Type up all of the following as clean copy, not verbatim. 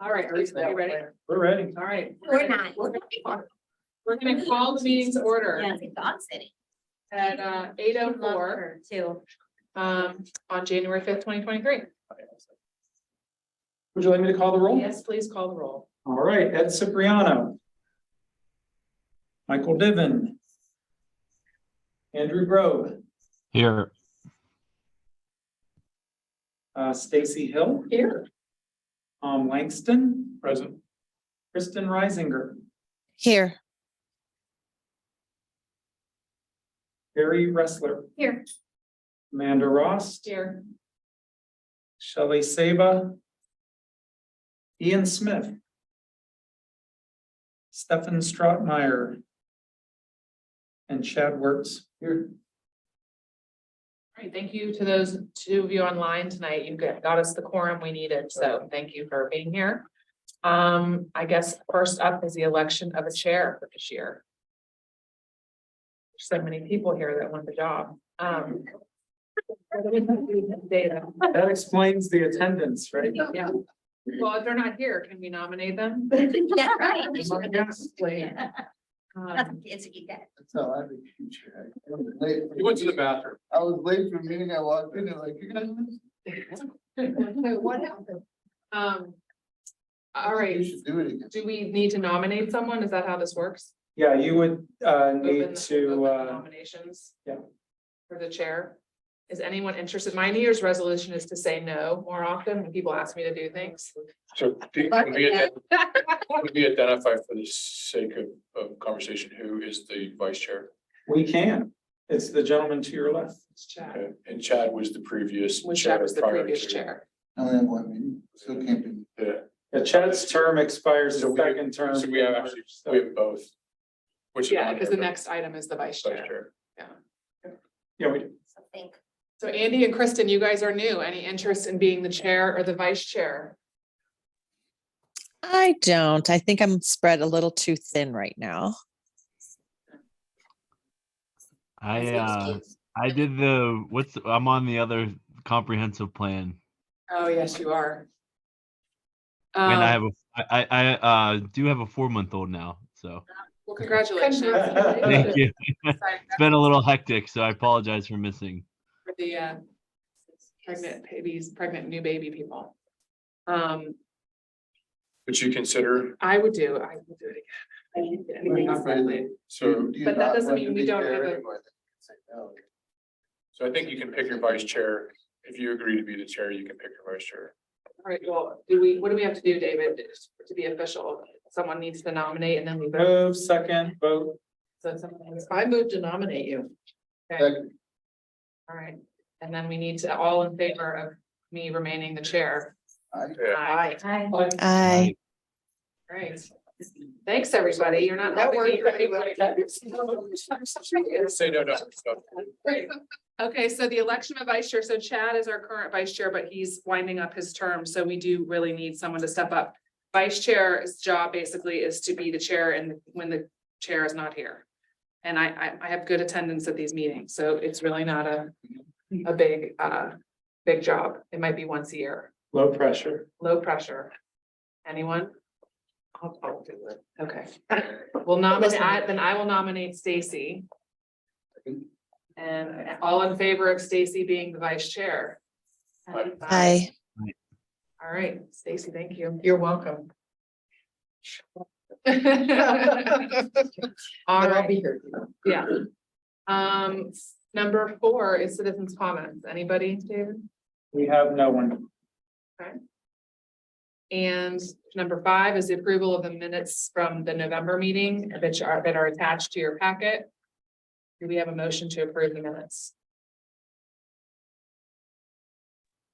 All right, are you ready? We're ready. All right. We're not. We're gonna call the meeting to order Yeah, it's like dog sitting. at 8:04 Too. on January 5th, 2023. Would you like me to call the roll? Yes, please call the roll. All right, Ed Cipriano. Michael Diven. Andrew Grove, Here. Stacy Hill. Here. Langston. Present. Kristen Reisinger, Here. Harry Wrestler, Here. Amanda Ross, Here. Shelley Saba, Ian Smith, Stefan Strautmeyer, and Chad Wertz here. All right, thank you to those two of you online tonight. You got us the quorum we needed, so thank you for being here. I guess first up is the election of a chair for this year. There's so many people here that want the job. Data. That explains the attendance, right? Yeah. Well, if they're not here, can we nominate them? Yeah, right. Yes, please. It's a geek guy. That's how I became chair. I was late. You went to the bathroom. I was late for a meeting. I walked in and like, you guys. What happened? All You right, should do it again. do we need to nominate someone? Is that how this works? Yeah, you would need Open the to, nominations. yeah. For the chair. Is anyone interested? My New Year's resolution is to say no more often when people ask me to do things. So can we identify for the sake of conversation, who is the vice chair? we can. It's the gentleman to your left. It's Chad. Okay, and Chad was the previous. When chair Chad was the prior previous to- chair. I only have one meeting. Still can't be. Yeah, Yeah, Chad's term expires So the we- second term. so we have actually, we have both. Which is Yeah, on because here, the but next item is the vice vice chair. chair. Yeah, we do. So think. So Andy and Kristen, you guys are new. Any interest in being the chair or the vice chair? I don't. I think I'm spread a little too thin right now. I did I'm on the other comprehensive plan. Oh, yes, you are. And I Um, have I do have a 4-month-old now, so well, congratulations. thank you. It's been a little hectic, so I apologize for missing. For the pregnant new baby people. Would you consider, I would do it again. I hate anything else that way. so, But that doesn't mean we don't have a- so I think you can pick your vice chair. If you agree to be the chair, you can pick your vice chair. All right, well, what do we have to do, David, to be official? Someone needs to nominate and then we vote. Move, second, vote. So someone- I move to nominate you. Okay, Second. all right. And then we need to all in favor of me remaining the chair. Yeah. Aye. Hi. I, Right. Thanks, everybody. You're not. That helping me. Say no, no. Great. Okay, so the election of vice chair, so Chad is our current vice chair, but he's winding up his term, so we do really need someone to step up. Vice chair's job basically is to be the chair and when the chair is not here. And I have good attendance at these meetings, so it's really not a big job. It might be once a year, Low pressure. low pressure. Anyone? I'll do it. Okay. Well, then I will nominate Stacy. And all in favor of Stacy being the vice chair? I, All right, Stacy, thank you. You're welcome. All But I'll right, be here. yeah. Number 4 is citizens' comments. Anybody, David? We have no one. And number 5 is the approval of the minutes from the November meeting that are attached to your packet. Do we have a motion to approve the minutes?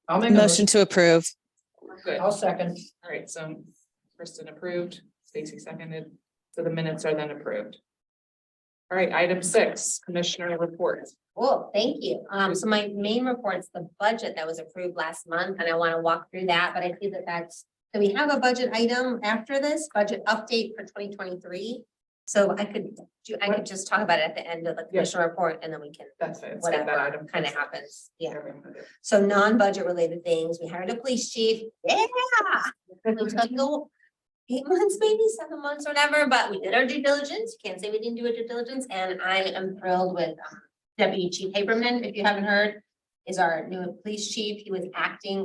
I'll make a motion to approve. Good. I'll second. All right, so Kristen approved, Stacy seconded, so the minutes are then approved. All right, item 6, commissioner report. Well, thank you. So my main report's the budget that was approved last month, and I want to walk through that, but I see that so we have a budget item after this, budget update for 2023. So I could just talk about it at the end of the commissioner report and then we can, That's fine. Skip that whatever item. kind of happens, yeah. So non-budget related things, we hired a police chief, yeah. It took 8 months, maybe 7 months, or whatever, but we did our due diligence, you can't say we didn't do our due diligence, and I am thrilled with Deputy Chief Haberman, if you haven't heard, is our new police chief. He was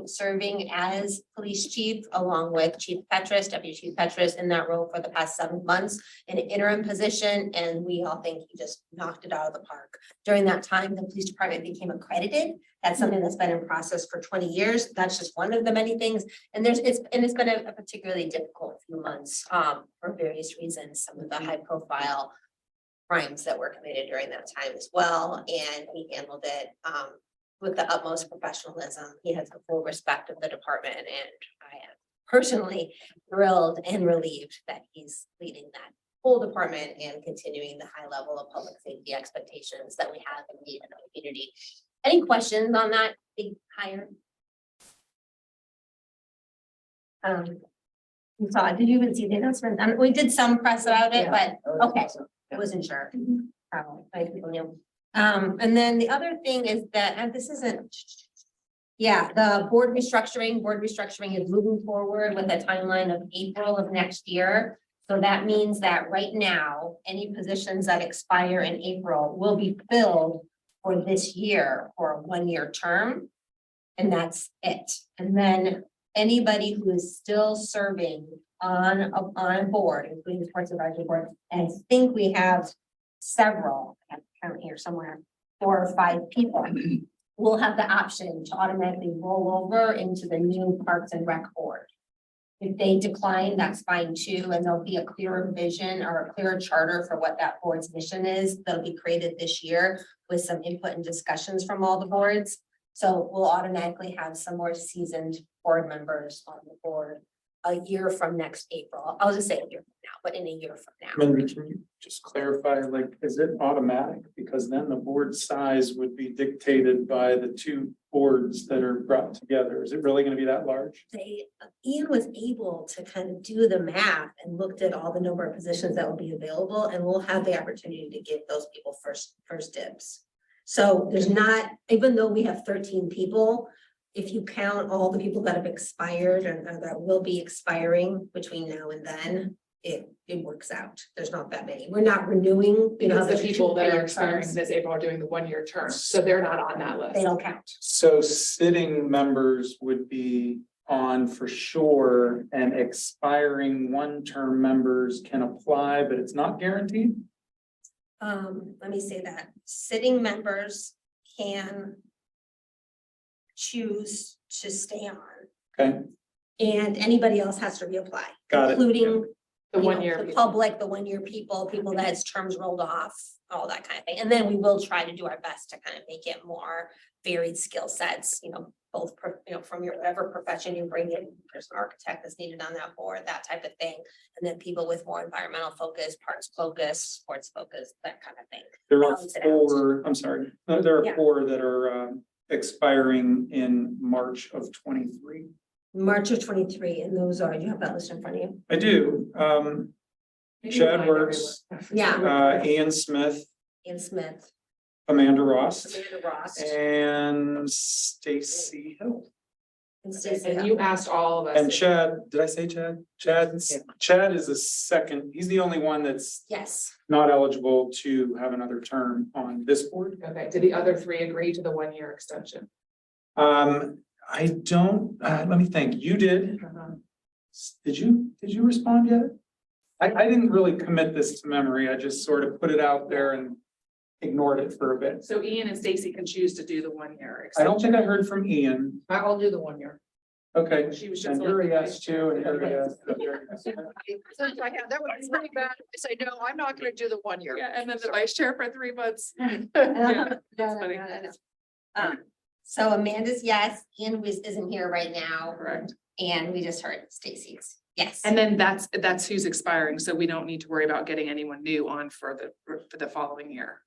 serving as police chief along with Chief Petrus, Deputy Chief Petrus in that role for the past 7 months in an interim position, and we all think he just knocked it out of the park. During that time, the police department became accredited. That's something that's been in process for 20 years. That's just one of the many things. And it's been a particularly difficult few months for various reasons, some of the high profile crimes that were committed during that time as well, and he handled it with the utmost professionalism. He has the full respect of the department, and I am personally thrilled and relieved that he's leading that whole department and continuing the high level of public safety expectations that we have and need in our community. Any questions on that big hire? You saw, did you even see the announcement? We did some press about it, but okay, I wasn't sure. Probably, most people knew. And then the other thing is that, and this isn't. Yeah, the board restructuring is moving forward with a timeline of April of next year. So that means that right now, any positions that expire in April will be filled for this year for a 1-year term. And that's it. And then anybody who is still serving on a board, including the sports advisory board, and I think we have several, I have to count here somewhere, 4 or 5 people, will have the option to automatically roll over into the new Parks and Rec board. If they decline, that's fine too, and there'll be a clearer vision or a clearer charter for what that board's mission is. That'll be created this year with some input and discussions from all the boards. So we'll automatically have some more seasoned board members on the board a year from next April. I'll just say a year from now, but in a year from now. Mindy, can you just clarify, like, is it automatic? Because then the board size would be dictated by the 2 boards that are brought together. Is it really gonna be that large? Ian was able to kind of do the math and looked at all the number of positions that will be available, and we'll have the opportunity to give those people first dibs. So there's not, even though we have 13 people, if you count all the people that have expired and that will be expiring between now and then, it works out. There's not that many. We're not renewing. Because the there's people that 2 are expiring terms. this April are doing the 1-year term, so they're not on that list. They don't count. So sitting members would be on for sure, and expiring 1-term members can apply, but it's not guaranteed? Let me say that sitting members can choose to stay on, Okay, and anybody else has to reapply. Got it. Including The you know, 1-year. the public, the 1-year people that has terms rolled off, all that kind of thing. And then we will try to do our best to kind of make it more varied skill sets, both, from your whatever profession you bring in, there's an architect that's needed on that board, that type of thing. And then people with more environmental focus, parks focus, sports focus, that kind of thing. there are Balance it out. 4, I'm sorry, there are Yeah. 4 that are expiring in March of 23. March of 23, and those are, you have that list in front of you? I do, Maybe Chad mine Works. Yeah. Ian Smith, Ian Smith, Amanda Ross, Amanda Ross, and Stacy Hill. and Stacy. And you asked all of us. And Chad, did I say Chad? Chad is the second, he's the only one that's Yes, not eligible to have another term on this board. Okay, did the other 3 agree to the 1-year extension? I don't, let me think, you did, did you respond yet? I didn't really commit this to memory, I just sort of put it out there and ignored it for a bit. So Ian and Stacy can choose to do the 1-year. I don't think I heard from Ian, I'll do the 1-year. okay, She was and just. you're a yes too, and you're a yes. Since I had, that was pretty bad. I say, no, I'm not gonna do the 1-year. Yeah, and then the vice chair for 3 months. Yeah, that's funny. So Amanda's yes, Ian isn't here right now, Correct. and we just heard Stacy's yes. And then that's who's expiring, so we don't need to worry about getting anyone new on for the following year.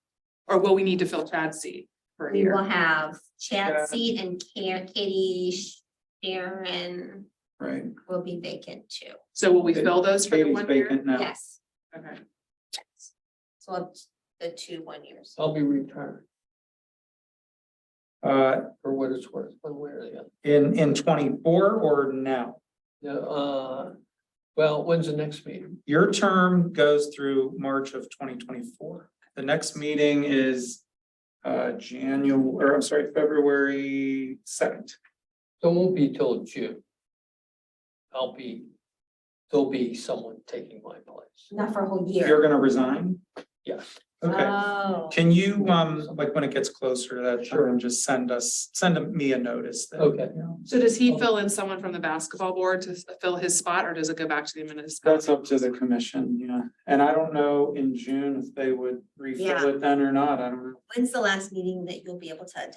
Or will we need to fill Chad's seat for a We will year? have Chad's Chad. seat and Katie Sharon Right, will be vacant too. So will we fill those for the Katie's 1 year? vacant now. Yes, Okay. So it's the 2 1 years. I'll be retired Uh, for what it's worth, one way or the other. in 24 or now? Yeah, well, when's the next meeting? Your term goes through March of 2024. The next meeting is February 2nd. So it won't be till June. There'll be someone taking my place. Not for a whole You're year. gonna resign? Yes, Okay. Oh. Can you, like, when it gets closer to that Sure. time, just send me a notice? that, Okay. you know, So does he fill in someone from the basketball board to fill his spot, or does it go back to the municipality? That's up to the commission, yeah. And I don't know in June if they would refill Yeah. it then or not. I don't know. When's the last meeting that you'll be able to attend?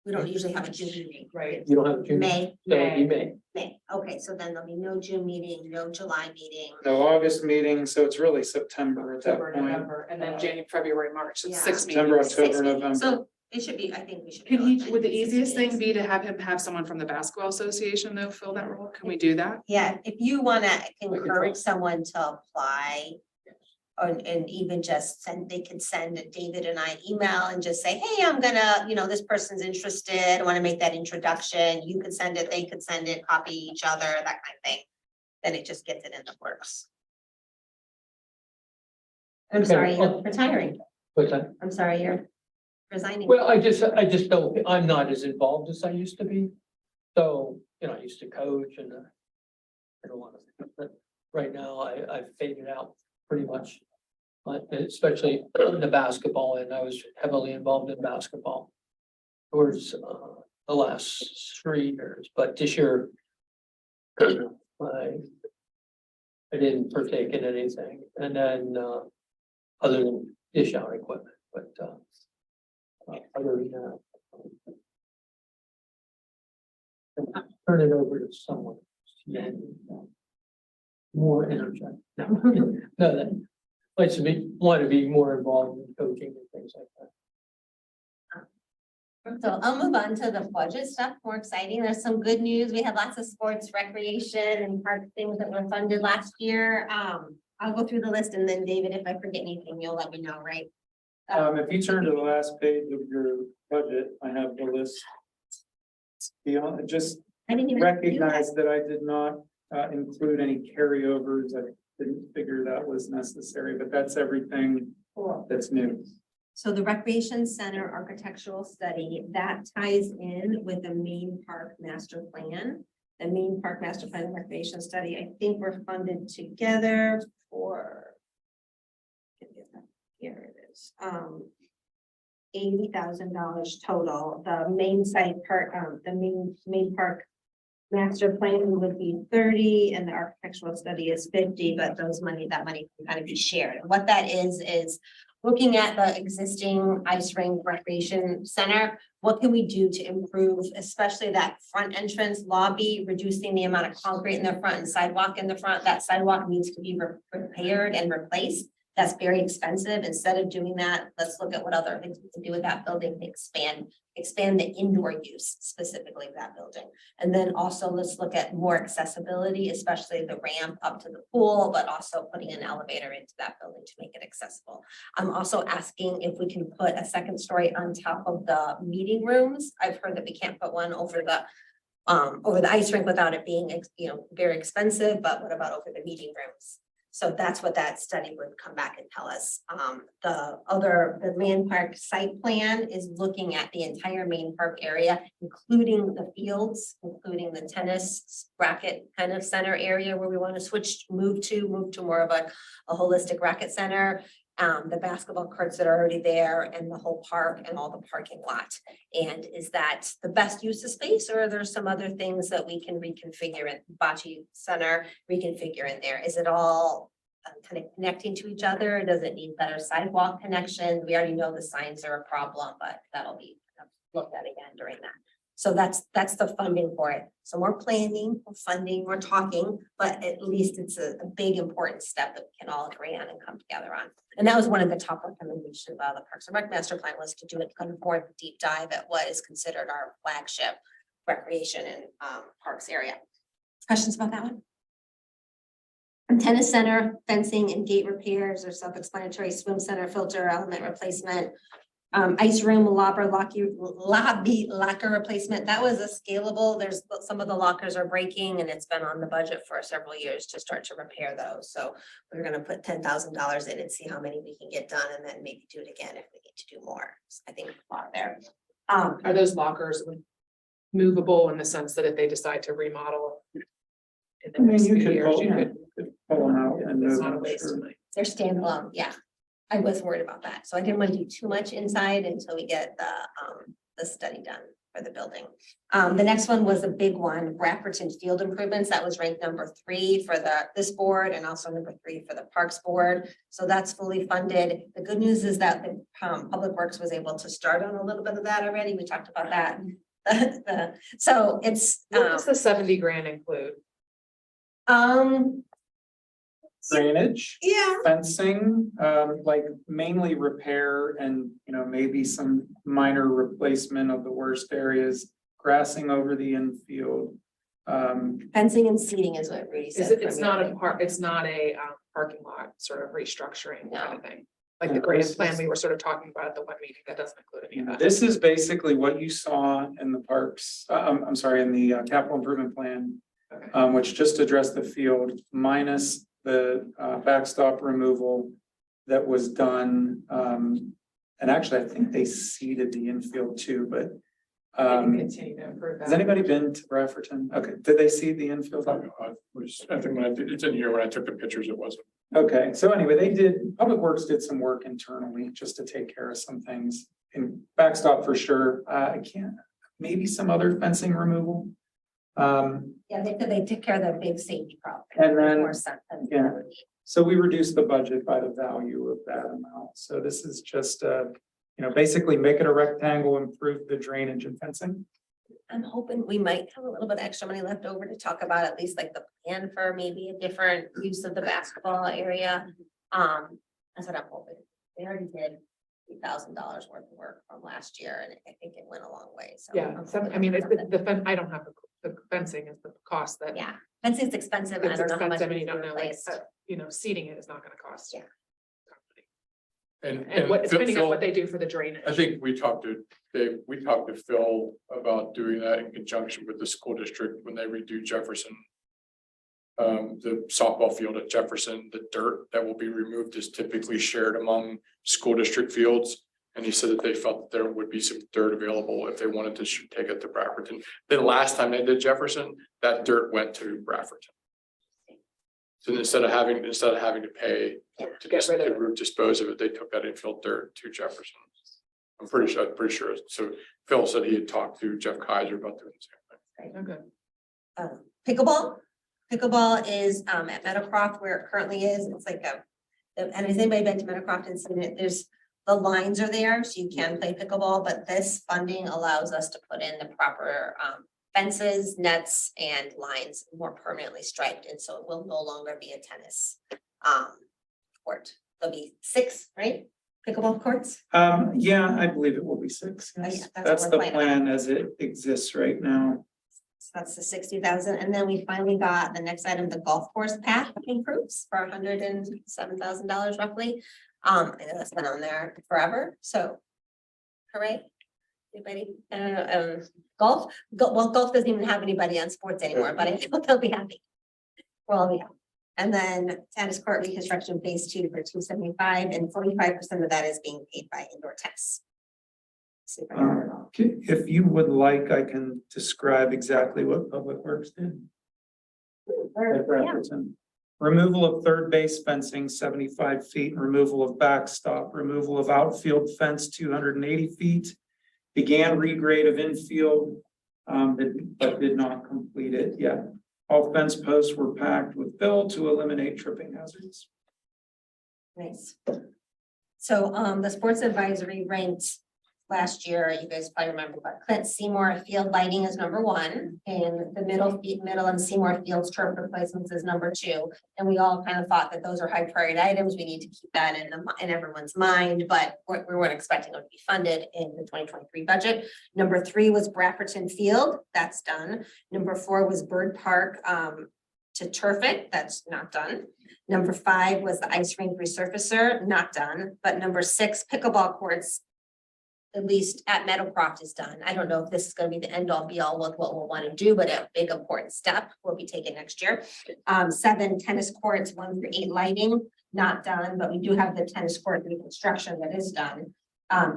We don't usually have a June meeting. Right. you don't have a June? May, So it'll be May. May. Okay, so then there'll be no June meeting, no July meeting. No August meeting, so it's really September at that October, point. November, and then January, February, March, Yeah. it's 6 September, meetings. October, 6 meetings. November. So it should be, I think we should. Can be able he, to would the attend 6 easiest thing meetings. be to have someone from the basketball association though fill that role? Can we do that? Yeah, if you wanna could encourage try. someone to apply. And even just they could send David and I email and just say, hey, I'm gonna, this person's interested, I wanna make that introduction. You could send it, they could send it, copy each other, that kind of thing. Then it just gets it in the works. I'm Okay, sorry, you're well- retiring. What's that? I'm sorry, you're resigning. Well, I just don't, I'm not as involved as I used to be. So, I used to coach and I don't want to, but right now I've faded out pretty much. Especially the basketball, and I was heavily involved in basketball towards the last 3 years, but this year I didn't partake in anything, and then other than dish out equipment, but other than that. Turn it over to someone. More energetic. No, that likes to want to be more involved in coaching and things like that. So I'll move on to the budget stuff, more exciting. There's some good news. We had lots of sports, recreation and park things that were funded last year. I'll go through the list and then David, if I forget anything, you'll let me know, right? If you turn to the last page of your budget, I have the list. Beyond, just I didn't even do that. recognize that I did not include any carryovers. I didn't figure that was necessary, but that's everything Cool. that's new. So the Recreation Center architectural study, that ties in with the main park master plan. The main park master plan and recreation study, I think we're funded together for. Here it is, $80,000 total. The main site part, the main park master plan would be 30 and the architectural study is 50, but that money can kind of be shared. And what that is looking at the existing ice rink recreation center, what can we do to improve, especially that front entrance lobby, reducing the amount of concrete in the front and sidewalk in the front. That sidewalk needs to be repaired and replaced. That's very expensive. Instead of doing that, let's look at what other things we can do with that building to expand the indoor use specifically of that building. And then also let's look at more accessibility, especially the ramp up to the pool, but also putting an elevator into that building to make it accessible. I'm also asking if we can put a second story on top of the meeting rooms. I've heard that we can't put one over the ice rink without it being, very expensive, but what about over the meeting rooms? So that's what that study would come back and tell us. The main park site plan is looking at the entire main park area, including the fields, including the tennis racket kind of center area where we want to move to more of a holistic racket center. The basketball courts that are already there and the whole park and all the parking lot. And is that the best use of space, or are there some other things that we can reconfigure in Bocce Center, reconfigure in there? Is it all kind of connecting to each other? Does it need better sidewalk connections? We already know the signs are a problem, but that'll be looked at again during that. So that's the funding for it. So more planning, more funding, more talking, but at least it's a big important step that we can all agree on and come together on. And that was one of the top recommendations of the Parks and Rec Master Plan, was to do it kind of more deep dive at what is considered our flagship recreation and parks area. Questions about that one? Tennis center, fencing and gate repairs are self-explanatory, swim center, filter, element replacement. Ice room, lobby locker replacement, that was a scalable, there's, some of the lockers are breaking and it's been on the budget for several years to start to repair those. So we're gonna put $10,000 in and see how many we can get done and then maybe do it again if we need to do more. So I think a lot there. Are those lockers movable in the sense that if they decide to remodel? in the I mean, next you few could years, pull, you yeah, could- you could pull them out and It's move not a them, waste sure. of money. They're standalone, yeah. I was worried about that, so I didn't want to do too much inside until we get the study done for the building. The next one was a big one, Brafferton Field Improvements, that was ranked number 3 for this board and also number 3 for the Parks Board. So that's fully funded. The good news is that the Public Works was able to start on a little bit of that already. We talked about that. So it's, What does the 70 grand include? Drainage, yeah, fencing, like mainly repair and, maybe some minor replacement of the worst areas, grassing over the infield. fencing and seating is what Rudy said. It's not a parking lot sort of restructuring kind of thing. Like the Yeah, grand this plan is- we were sort of talking about at the one meeting, that doesn't include any of that. This is basically what you saw in the parks, I'm sorry, in the capital improvement plan. Okay. Which just addressed the field minus the backstop removal that was done. And actually, I think they seeded the infield too, but We can um, continue to improve that. has anybody been to Brafferton? Okay, did they seed the infield? I think when it's in here, when I took the pictures, it wasn't. Okay, so anyway, Public Works did some work internally just to take care of some things. And backstop for sure, I can't, maybe some other fencing removal. Yeah, they took care of the big safety problem. And then- More sense than- yeah. So we reduced the budget by the value of that amount. So this is just, basically make it a rectangle, improve the drainage and fencing. I'm hoping we might have a little bit of extra money left over to talk about at least like the plan for maybe a different use of the basketball area. That's what I'm hoping. They already did $3,000 worth of work from last year and I think it went a long way, so. Yeah, I'm some, hoping I mean, it's something. I don't have the fencing is the cost that. Yeah, fencing's expensive and I It's don't know how much. expensive and it you needs to don't be know, like, replaced. seating it is not gonna cost. Yeah. And what, depending on what they do for the drainage. I think we talked to Phil about doing that in conjunction with the school district when they redo Jefferson. The softball field at Jefferson, the dirt that will be removed is typically shared among school district fields. And he said that they felt that there would be some dirt available if they wanted to take it to Brafferton. The last time they did Jefferson, that dirt went to Brafferton. So instead of having to pay to Get rid of it. dispose of it, they took that infield dirt to Jefferson. I'm pretty sure. So Phil said he had talked to Jeff Kaiser about doing the same thing. Okay. Pickleball is at Meadowcroft where it currently is. It's like and has anybody been to Meadowcroft and seen it? The lines are there, so you can play pickleball, but this funding allows us to put in the proper fences, nets, and lines more permanently striped, and so it will no longer be a tennis court. There'll be 6, right? Pickleball courts? Yeah, I believe it will be 6. Oh, yeah, Yes. that's That's what the we're planning. plan as it exists right now. So that's the 60,000, and then we finally got the next item, the golf course path improves for $107,000 roughly. I know that's been on there forever, so. Hooray. Anybody, golf doesn't even have anybody on sports anymore, but I think they'll be happy. Well, yeah. And then tennis court reconstruction phase 2 for $275, and 45% of that is being paid by indoor tennis. Super. If you would like, I can describe exactly what Public Works did. at Brafferton. Removal of third base fencing 75 feet, removal of backstop, removal of outfield fence 280 feet. Began regrade of infield, but did not complete it yet. All fence posts were packed with fill to eliminate tripping hazards. Nice. So, the sports advisory ranked last year, you guys probably remember, but Clint Seymour field lighting is number 1, and the middle and Seymour Fields turf replacements is number 2. And we all kind of thought that those are high priority items. We need to keep that in everyone's mind, but we weren't expecting it to be funded in the 2023 budget. Number 3 was Brafferton Field, that's done. Number 4 was Bird Park, to turf it, that's not done. Number 5 was the ice rink resurfacer, not done, but number 6, pickleball courts. At least at Meadowcroft is done. I don't know if this is gonna be the end all be all with what we'll want to do, but a big important step will be taken next year. 7 tennis courts, 1 through 8 lighting, not done, but we do have the tennis court reconstruction that is done.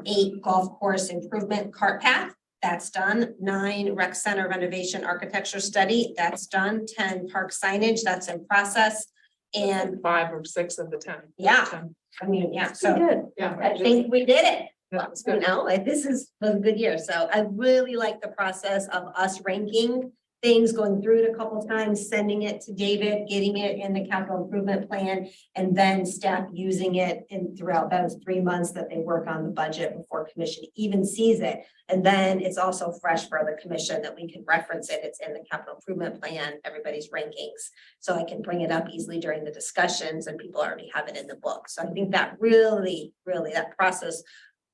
8 golf course improvement cart path, that's done. 9 rec center renovation architecture study, that's done. 10 park signage, that's in process. And 5 or 6 of the 10. yeah, 10. I mean, yeah, so Good. Yeah. I think we did it. That's You good. know, like this is a good year. So I really like the process of us ranking things, going through it a couple times, sending it to David, getting it in the capital improvement plan, and then staff using it in throughout those 3 months that they work on the budget before commission even sees it. And then it's also fresh for the commission that we can reference it. It's in the capital improvement plan, everybody's rankings. So I can bring it up easily during the discussions and people already have it in the book. So I think that really, that process.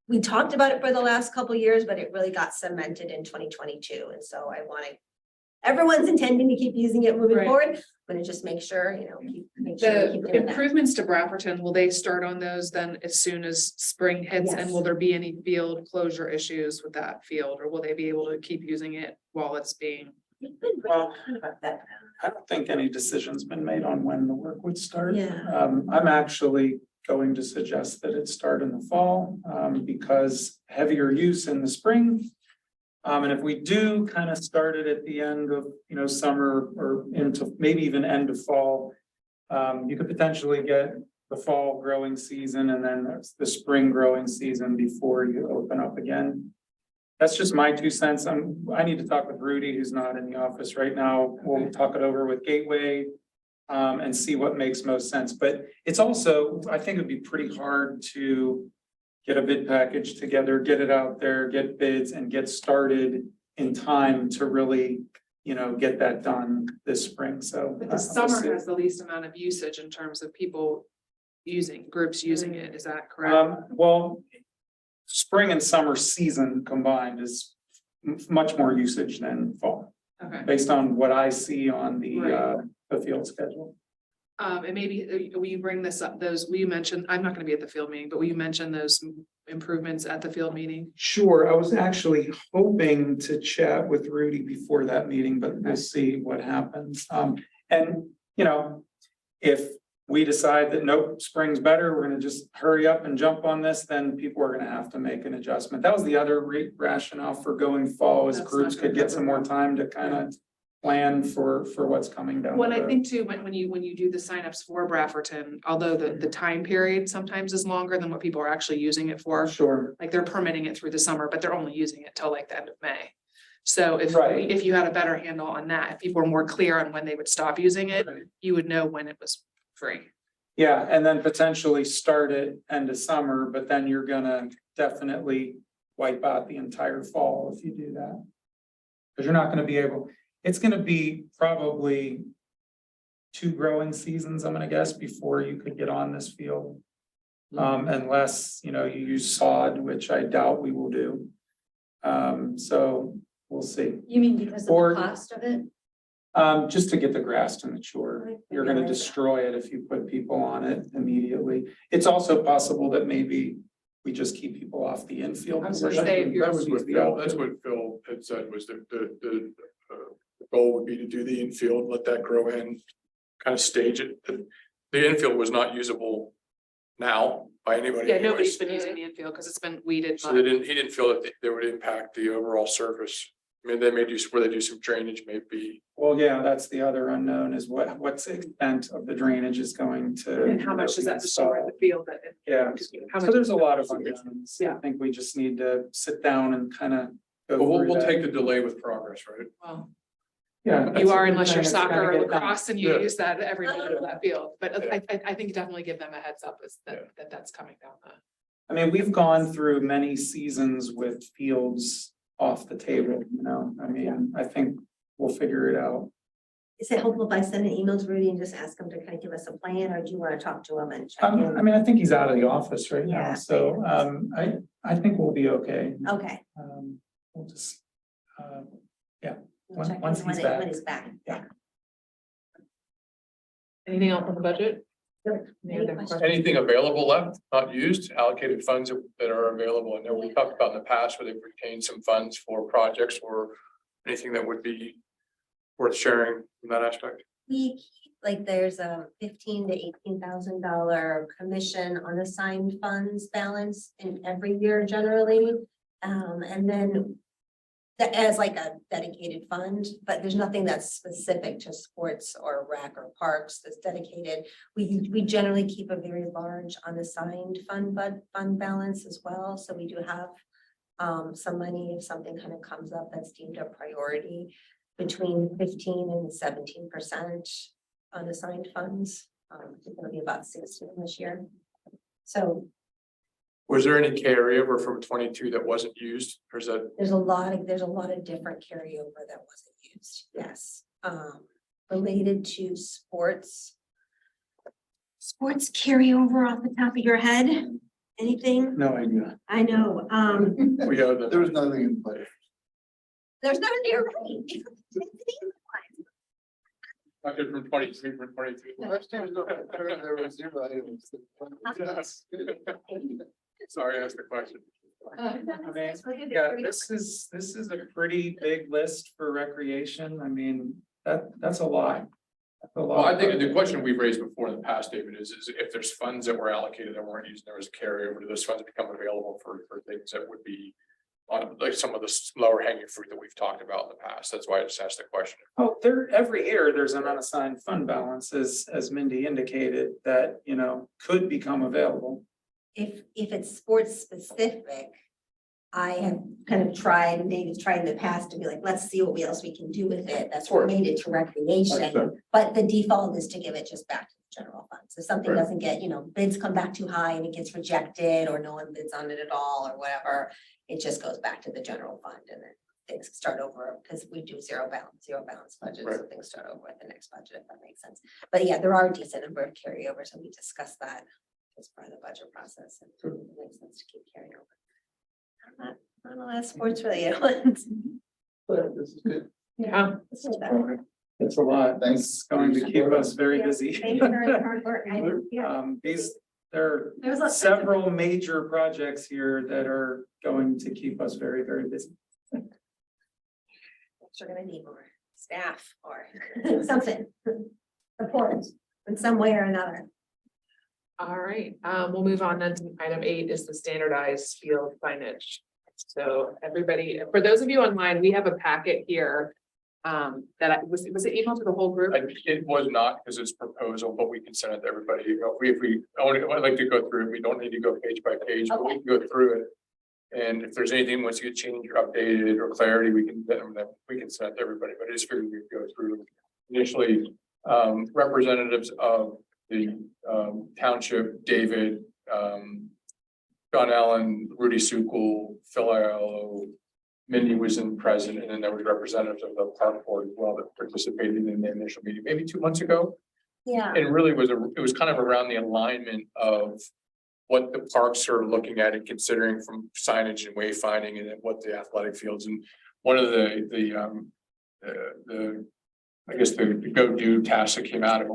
We talked about it for the last couple of years, but it really got cemented in 2022. And so I want to, everyone's intending to keep using it moving Right. forward. I'm going to just make sure, make sure we The keep doing that. improvements to Brafferton, will they start on those then as soon as spring hits? And Yes. will there be any field closure issues with that field, or will they be able to keep using it while it's being? We've been Well, really good about that. I don't think any decision's been made on when the work would start. Yeah. I'm actually going to suggest that it start in the fall, because heavier use in the spring. And if we do kind of start it at the end of, summer or into maybe even end of fall, you could potentially get the fall growing season and then there's the spring growing season before you open up again. That's just my 2 cents. I need to talk with Rudy, who's not in the office right now. We'll talk it over with Gateway. And see what makes most sense, but it's also, I think it'd be pretty hard to get a bid package together, get it out there, get bids and get started in time to really, get that done this spring, so. But the we'll summer see. has the least amount of usage in terms of people groups using it, is that correct? Well, spring and summer season combined is much more usage than fall, Okay. based on what I see on the Right. field schedule. And maybe, will you bring this up, will you mention, I'm not gonna be at the field meeting, but will you mention those improvements at the field meeting? Sure, I was actually hoping to chat with Rudy before that meeting, but we'll see what happens. And, if we decide that nope, spring's better, we're gonna just hurry up and jump on this, then people are gonna have to make an adjustment. That was the other rationale for going fall, is That's groups not could get gonna some more time to kind of plan for what's coming down. Well, the I road. think too, when you do the signups for Brafferton, although the time period sometimes is longer than what people are actually using it for. Sure, Like they're permitting it through the summer, but they're only using it till like the end of May. So Right. if you had a better handle on that, if people were more clear on when they would stop using it, you would know when it was free. yeah, and then potentially start it end of summer, but then you're gonna definitely wipe out the entire fall if you do that. Cause you're not gonna be able, it's gonna be probably 2 growing seasons, I'm gonna guess, before you could get on this field. Unless, you use sod, which I doubt we will do. So we'll see. You mean because Or- of the cost of it? Just to get the grass to mature, Right, you're gonna realize that. destroy it if you put people on it immediately. It's also possible that maybe we just keep people off the infield. I was portion. gonna say, if you're- That was what Phil, that's what Phil had said, was the goal would be to do the infield, let that grow in, kind of stage it. The infield was not usable now by anybody. Yeah, nobody's anyways. been using the infield because it's been weeded. So he didn't feel that they would impact the overall surface. I mean, they may do, where they do some drainage, maybe. Well, yeah, that's the other unknown is what's the extent of the drainage is going to. And how much does that destroy the field that? Yeah, How so much- there's a lot of unknowns. I Yeah. think we just need to sit down and kind of. But we'll take the delay with progress, right? Well, Yeah. you are unless you're soccer or Gotta get done. lacrosse and you Yeah. use that every minute of that field. But Yeah. I think definitely give them a heads up is that's coming down the. I mean, we've gone through many seasons with fields off the table, I mean, I think we'll figure it out. Is it helpful if I send an email to Rudy and just ask him to kind of give us a plan, or do you want to talk to him and check I in? mean, I think he's out of the office right now, Yeah. so, I think we'll be okay. Okay. We'll just, We'll Once- check in once he's when back. he's back. Yeah. Anything else on the budget? Any Any other questions? Anything available left, not used, allocated funds that are available? I know we talked about in the past where they've retained some funds for projects or anything that would be worth sharing from that aspect. We keep, like, there's a $15,000 to $18,000 commission on assigned funds balance in every year generally. And then that as like a dedicated fund, but there's nothing that's specific to sports or rec or parks that's dedicated. We generally keep a very large unassigned fund balance as well, so we do have some money if something kind of comes up that's deemed a priority, between 15 and 17% unassigned funds. It's gonna be about 16 this year. So Was there any carryover from 22 that wasn't used, or is that? there's a lot of different carryover that wasn't used, yes. Related to sports. Sports carryover off the top of your head, anything? No idea. I know, We have There the, was nothing in play. there's no near right. not good from 23 from 22. Last time there was zero items. Sorry, I asked the question. Yeah, this is a pretty big list for recreation. I mean, that's a lot. That's a lot. Well, I think the question we've raised before in the past, David, is if there's funds that were allocated that weren't used, there was carryover, do those funds become available for things that would be on like some of the lower hanging fruit that we've talked about in the past? That's why I just asked the question. Oh, every year, there's an unassigned fund balance, as Mindy indicated, that, you know, could become available. If it's sports specific, I have kind of tried, and David's tried in the past to be like, let's see what else we can do with it that's Sure. related to recreation. But the default is to give it just back to the general fund. So something Right. doesn't get, bids come back too high and it gets rejected, or no one bids on it at all or whatever. It just goes back to the general fund, and then things start over, because we do zero balance budget, so Right. things start over at the next budget, if that makes sense. But yeah, there are a decent number of carryovers, and we discussed that as part of the budget process, and it makes sense to keep carrying over. Not a lot of sports related ones. But this is good. Yeah. This is better. It's a lot. Thanks. It's going to keep us very Yeah, busy. thank you for the hard work. Yeah. There There was are lots- several major projects here that are going to keep us very, very busy. We're gonna need more staff or something, support in some way or another. All right, we'll move on then to item 8 is the standardized field signage. So everybody, for those of you online, we have a packet here. Was it emailed to the whole group? It was not because it's proposal, but we can send it to everybody. You know, if we, I'd like to go through it. We don't need to go page by page, but we can go through it. And if there's anything once you get changed or updated or clarity, we can send it to everybody, but I just figured we'd go through initially, representatives of the township, David, John Allen, Rudy Sukul, Phil Aiello, Mindy was in present, and then there was representatives of the park board as well that participated in the initial meeting, maybe 2 months ago. Yeah. It really was it was kind of around the alignment of what the parks are looking at and considering from signage and wayfinding, and then what the athletic fields, and one of the I guess the go-do task that came out of it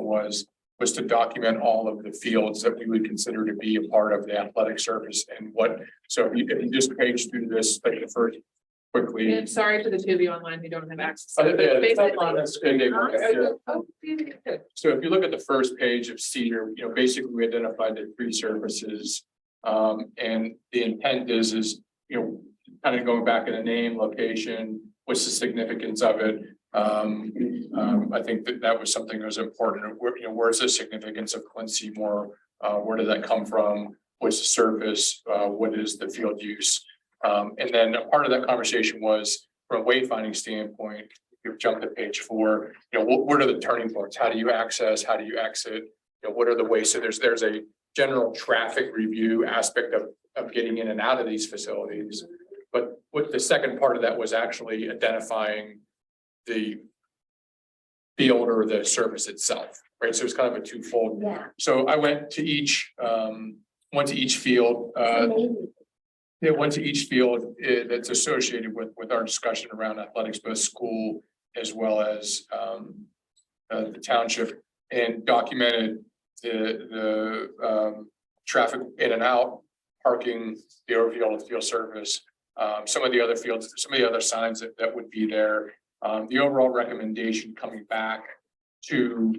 was to document all of the fields that we would consider to be a part of the athletic surface and what, so if you just page through this, like the first quickly. And sorry to the two of you online who don't have access. Oh, to it, but yeah, it's not basically- on this, Dave. Yeah. Oh, good. So if you look at the first page of Cedar, you know, basically we identified the 3 services. And the intent is, you know, kind of going back in the name, location, what's the significance of it? I think that was something that was important. Where, you know, where's the significance of Quincy more? Where did that come from? What's the surface? What is the field use? And then a part of that conversation was from a wayfinding standpoint, you jump to page 4, you know, what are the turning points? How do you access? How do you exit? You know, what are the ways? So there's a general traffic review aspect of getting in and out of these facilities. But what the second part of that was actually identifying the field or the service itself, right? So it's kind of a twofold. Yeah. So I went to each field, went to each field that's associated with our discussion around athletics, both school as well as the township. and documented the traffic in and out, parking, the overfield, field service, some of the other fields, some of the other signs that would be there. The overall recommendation coming back to,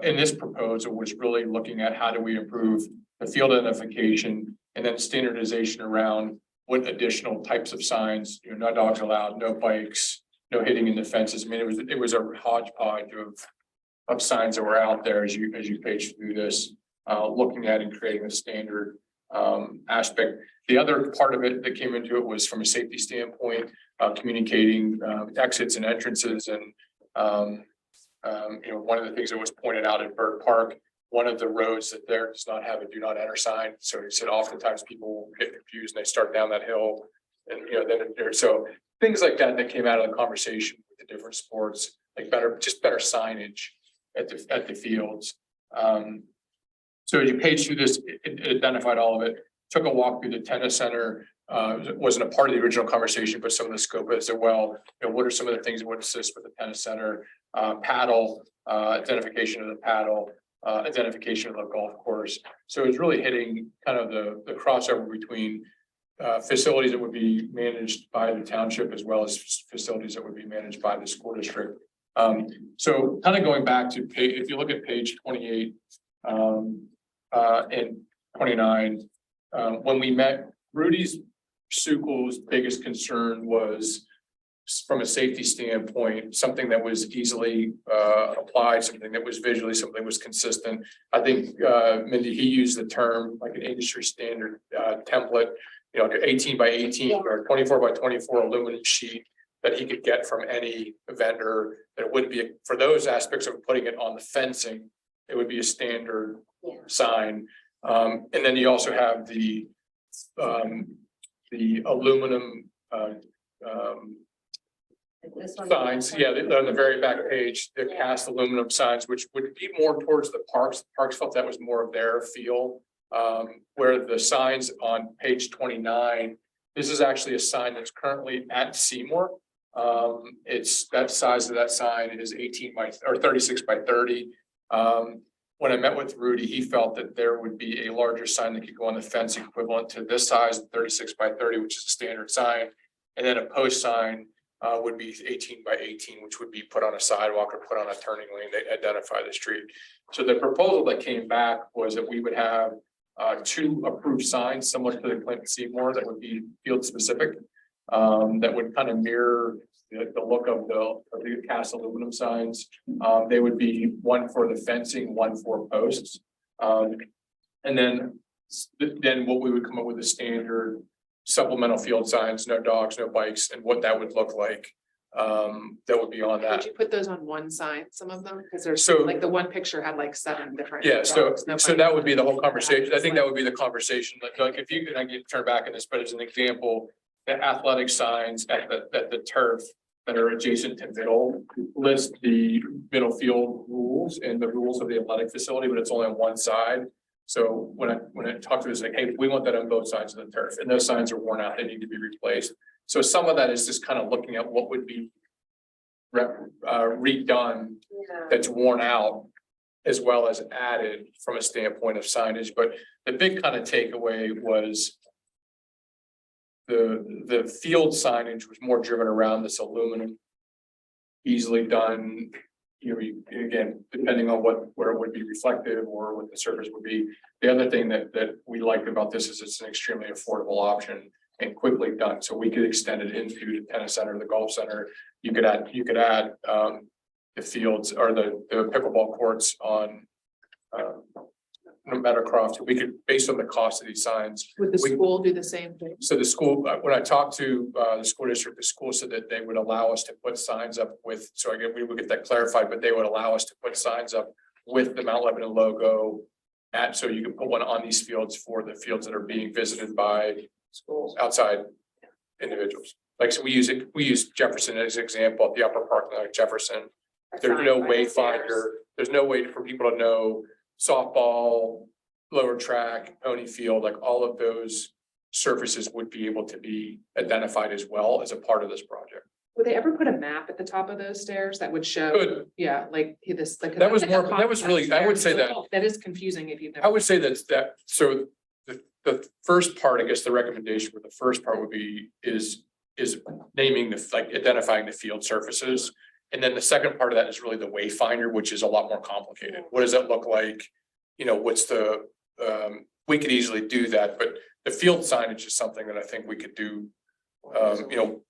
in this proposal was really looking at how do we improve the field identification and then standardization around what additional types of signs, no dogs allowed, no bikes, no hitting in the fences. I mean, it was a hodgepodge of signs that were out there as you page through this, looking at and creating a standard aspect. The other part of it that came into it was from a safety standpoint, communicating exits and entrances. And one of the things that was pointed out at Bird Park, one of the roads that there does not have a do not enter sign. So he said oftentimes people get confused and they start down that hill. And then there, so things like that came out of the conversation with the different sports, like better signage at the fields. So as you page through this, it identified all of it, took a walk through the tennis center. It wasn't a part of the original conversation, but some of the scope as well. What are some of the things that would assist with the tennis center, paddle, identification of the paddle, identification of the golf course. So it's really hitting kind of the crossover between facilities that would be managed by the township as well as facilities that would be managed by the school district. So kind of going back to page, if you look at page 28 and 29, when we met, Rudy's Sukel's biggest concern was from a safety standpoint, something that was easily applied, something that was visually, something that was consistent. I think Mindy, he used the term like an industry standard template, like an 18 by 18 or 24 by 24 aluminum sheet that he could get from any vendor. That would be for those aspects of putting it on the fencing, it would be a standard sign. And then you also have the aluminum signs, on the very back page, the cast aluminum signs, which would be more towards the parks. The parks felt that was more of their feel. Where the signs on page 29, this is actually a sign that's currently at Seymour. It's that size of that sign is 18 by or 36 by 30. When I met with Rudy, he felt that there would be a larger sign that could go on the fence equivalent to this size, 36 by 30, which is a standard sign. And then a post sign would be 18 by 18, which would be put on a sidewalk or put on a turning lane to identify the street. So the proposal that came back was that we would have 2 approved signs similar to the Clinton Seymour that would be field specific, that would kind of mirror the look of the cast aluminum signs. They would be one for the fencing, one for posts. And then what we would come up with a standard supplemental field signs, no dogs, no bikes, and what that would look like. That would be on Would that. you put those on one sign, some of them? Because there's So- like the one picture had like 7 different. Yeah, so dogs, no so bikes. that would be the whole conversation. I think that would be the conversation. Like if you, and I can turn back in this, but as an example, the athletic signs at the turf that are adjacent to middle list the middle field rules and the rules of the athletic facility, but it's only on one side. So when I talk to us, like, hey, we want that on both sides of the turf, and those signs are worn out, they need to be replaced. So some of that is just kind of looking at what would be redone that's worn out, as well as added from a standpoint of signage. But the big kind of takeaway was the field signage was more driven around this aluminum, easily done. Again, depending on where it would be reflective or what the surface would be. The other thing that we liked about this is it's an extremely affordable option and quickly done. So we could extend it into the tennis center, the golf center. You could add the fields or the pickleball courts on Meadowcroft. We could, based on the cost of these signs. Would the school do the same thing? So the school, when I talked to the school district, the school said that they would allow us to put signs up with, so again, we would get that clarified, but they would allow us to put signs up with the Mount Lebanon logo so you can put one on these fields for the fields that are being visited by schools, outside individuals. Like, so we use Jefferson as an example at the upper parking lot of Jefferson. There's no wayfinder. There's no way for people to know softball, lower track, pony field, like all of those surfaces would be able to be identified as well as a part of this project. Would they ever put a map at the top of those stairs that would show, Good. yeah, like this, like. That was more- that was really- I would say that- That is confusing if you've I never. would say so the first part, I guess the recommendation with the first part would be is naming like identifying the field surfaces. And then the second part of that is really the wayfinder, which is a lot more complicated. What does that look like? You know, what's the, we could easily do that, but the field signage is something that I think we could do. You know,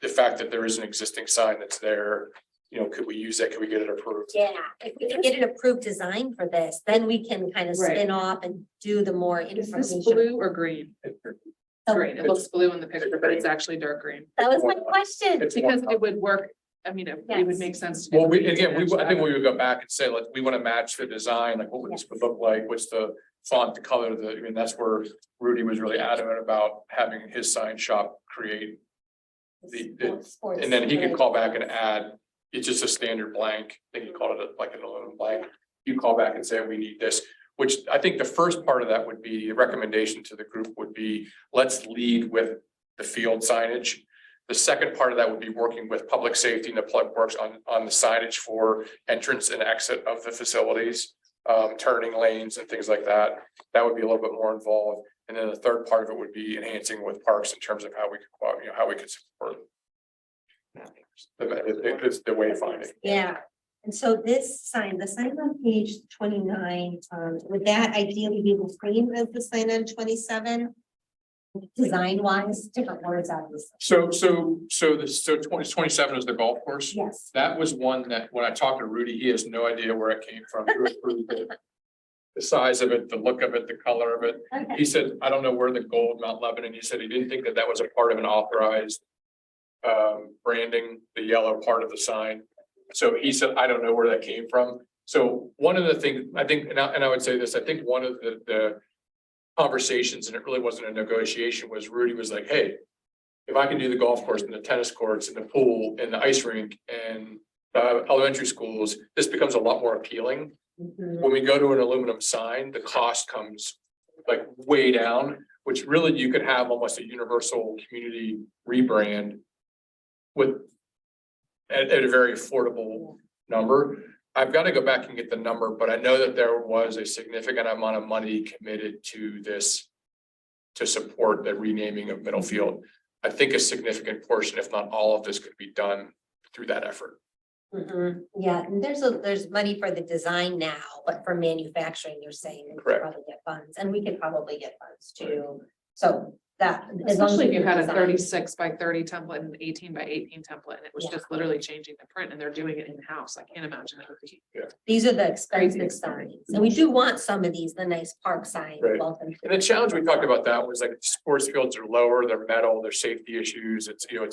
the fact that there is an existing sign that's there, you know, could we use that? Could we get it approved? Yeah, if we can get an approved design for this, then we can kind of Right. spin off and do the more Is this information. blue or green? Oh, Green. It looks blue in the picture, but it's actually dark green. That was my question. It's Because more- it would work, I mean, it would Yes. make sense. to do Well, we, green to again, match I think that. we would go back and say, like, we want to match the design, like, what would this would look like? What's the font, the color, I mean, that's where Rudy was really adamant about having his sign shop create. Sports And then he could related. call back and add, it's just a standard blank, I think he called it like an aluminum blank. You call back and say, we need this, which I think the first part of that would be, a recommendation to the group would be, let's lead with the field signage. The second part of that would be working with public safety and the public works on the signage for entrance and exit of the facilities. Turning lanes and things like that. That would be a little bit more involved. And then the third part of it would be enhancing with parks in terms of how we could, how we could support. The wayfinding. Yeah, and so this sign, the sign on page 29, would that ideally be the same as the sign on 27? Design wise, different words out of this. So 27 is the golf course. Yes. That was one that when I talked to Rudy, he has no idea where it came from. He was pretty good. The size of it, the look of it, the color of it. Okay. He said, I don't know where the gold Mount Lebanon, he said he didn't think that that was a part of an authorized branding, the yellow part of the sign. So he said, I don't know where that came from. So one of the things, I think, and I would say this, I think one of the conversations, and it really wasn't a negotiation, was Rudy was like, hey, if I can do the golf course and the tennis courts and the pool and the ice rink and elementary schools, this becomes a lot more appealing. Mhm. When we go to an aluminum sign, the cost comes like way down, which really you could have almost a universal community rebrand with at a very affordable number. I've got to go back and get the number, but I know that there was a significant amount of money committed to this to support the renaming of Middlefield. I think a significant portion, if not all of this, could be done through that effort. Mhm. Yeah, and there's money for the design now, but for manufacturing, you're saying we could Correct. probably get funds, and we could probably get funds too. So that. as long as Especially if we you had a design- 36 by 30 template and 18 by 18 template, and it was Yeah. just literally changing the print, and they're doing it in-house. I can't imagine it would be. These are the Crazy expensive expensive. signs, and we do want some of these, the nice park signs. Right. Welcome. And the challenge we talked about that was like sports fields are lower, they're metal, there's safety issues, it's, you know,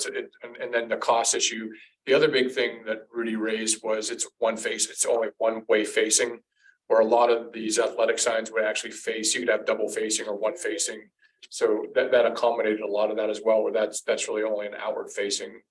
and then the cost issue. The other big thing that Rudy raised was it's only one way facing. Where a lot of these athletic signs would actually face, you could have double facing or one facing. So that accommodated a lot of that as well, where that's really only an outward facing.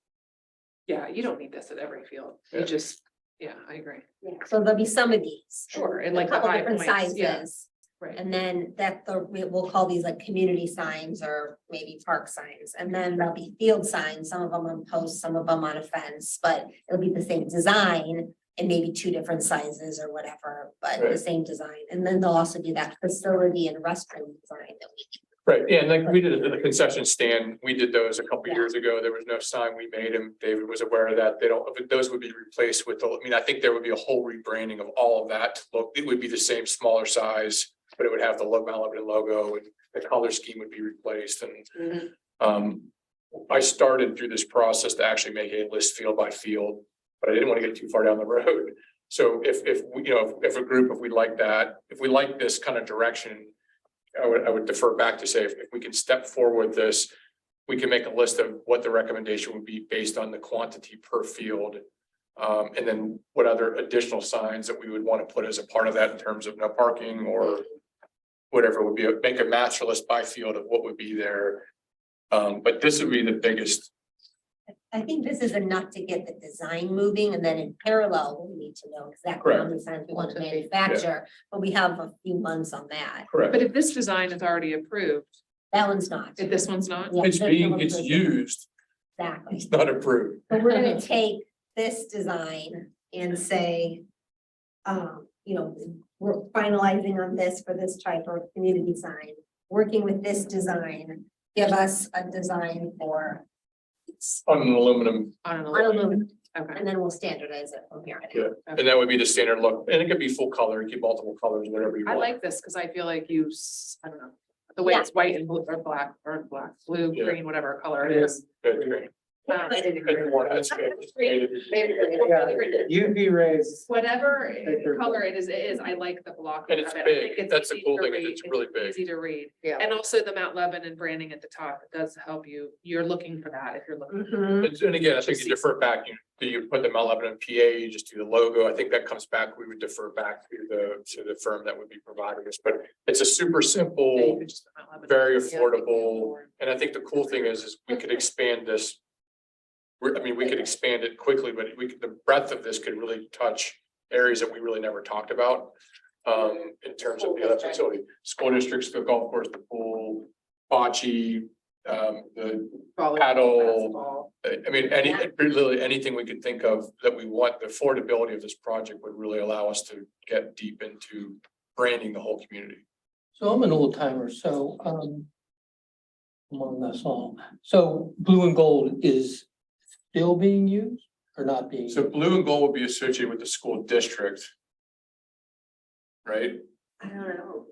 Yeah, you don't need this at every field. You Yeah. just, yeah, I agree. Yeah, so there'll be some of these. Sure, and a like the couple high different points, yeah. sizes. Right. And then we'll call these like community signs or maybe park signs, and then there'll be field signs, some of them on posts, some of them on a fence, but it'll be the same design. And maybe two different sizes or whatever, but the Right. same design, and then they'll also do that facility and restroom design that we. Right, yeah, and like we did the concession stand, we did those a couple Yeah. years ago, there was no sign, we made them, David was aware of that, they don't, those would be replaced with, I mean, I think there would be a whole rebranding of all of that, to look, it would be the same smaller size, but it would have the Mount Lebanon logo, and the color scheme would be replaced, and I started through this process to actually make a list field by field, but I didn't want to get too far down the road. So if we, you know, if a group, if we like that, if we like this kind of direction, I would defer back to say, if we can step forward this, we can make a list of what the recommendation would be based on the quantity per field. And then what other additional signs that we would want to put as a part of that in terms of no parking or whatever would be, make a master list by field of what would be there. But this would be the biggest. I think this is enough to get the design moving, and then in parallel, we need to know exactly how many signs we want to manufacture, but we have a few months on that. Correct. But if this design is already approved, That one's not. if this one's not, Yeah, It's there's no it's approved. used. Exactly. It's not approved. But we're gonna take this design and say, we're finalizing on this for this type of community sign. Working with this design, give us a design for On an aluminum, On an aluminum, Okay. and then we'll standardize it from here. yeah, and that would be the standard look, and it could be full color, it could be multiple colors, whatever you I want. like this because I feel like I don't know, the way it's white and blue or black, blue, Yeah. green, whatever color it is. Good, great. Um, Good more, that's good. UV rays. Whatever Paper. color it is, I like the block. And it's of it. I think big, it's that's the easy cool to thing, is read. it's really big. Easy to read. Yeah. And also the Mount Lebanon branding at the top, it does help you. You're looking for that if you're looking. Mhm. And again, I think you defer back, you put the Mount Lebanon PA, you just do the logo, I think that comes back, we would defer back to the firm that would be providing this, but it's a super Yeah, you simple, could just put Mount Lebanon. very Yeah. affordable, and I think the cool thing is we could expand this. We could expand it quickly, but the breadth of this could really touch areas that we really never talked about. In terms of the other facility, school districts, the golf course, the pool, bocce, the Volleyball, paddle. basketball. Literally anything we could think of that we want, the affordability of this project would really allow us to get deep into branding the whole community. So I'm an old timer, so, among us all, so blue and gold is still being used or not being? So used? blue and gold would be associated with the school district. Right? I don't know.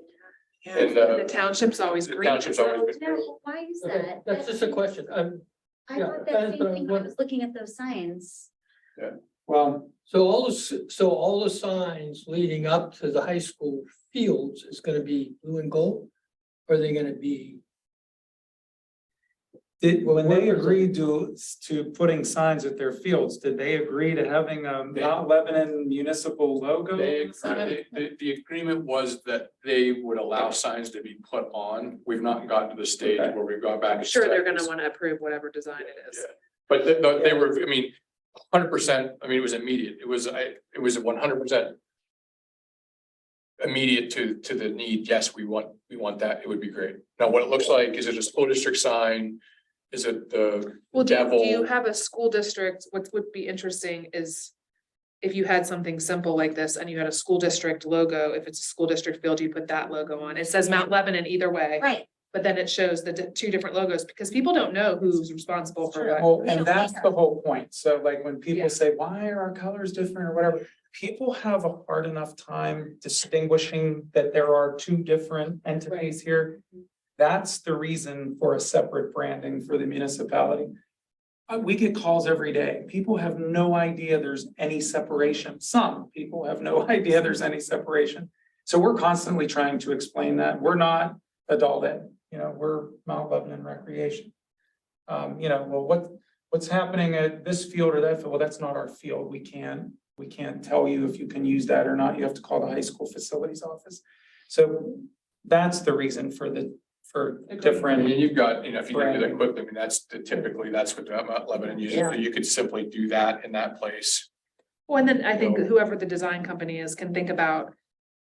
And The township's always the green. township's always been. No, why is Okay, that? that's just a question. I yeah, thought that that is same the thing, one- I was looking at those signs. Well, So all the signs leading up to the high school fields is gonna be blue and gold? Or are they gonna be? when they What was it? agreed to putting signs at their fields, did they agree to having a Mount Lebanon municipal logo? The agreement was that they would allow signs to be put on. We've not gotten to the stage Okay. where we've gone back. I'm and sure they're checked. gonna want to approve whatever design it is. Yeah. But they were, 100%, it was immediate. It was 100% immediate to the need. Yes, we want that. It would be great. Now, what it looks like, is it a school district sign? Is it the Well, do you devil? have a school district? What would be interesting is if you had something simple like this and you had a school district logo, if it's a school district field, you put that logo on. It says Mount Lebanon either way. Right, But then it shows the two different logos because people don't know who's responsible for what. Well, We and don't that's care. the whole point. So like when Yeah. people say, why are our colors different or whatever? People have a hard enough time distinguishing that there are two different entities here. That's the reason for a separate branding for the municipality. We get calls every day. People have no idea there's any separation. Some people have no idea there's any separation. So we're constantly trying to explain that. We're not adult ed, we're Mount Lebanon Recreation. What's happening at this field or that field? Well, that's not our field. We can't tell you if you can use that or not. You have to call the high school facilities office. So that's the reason for different. And you've got, if you do that quickly, typically that's what Mount Lebanon uses. So you could simply do that in that place. Well, and then I think whoever the design company is can think about,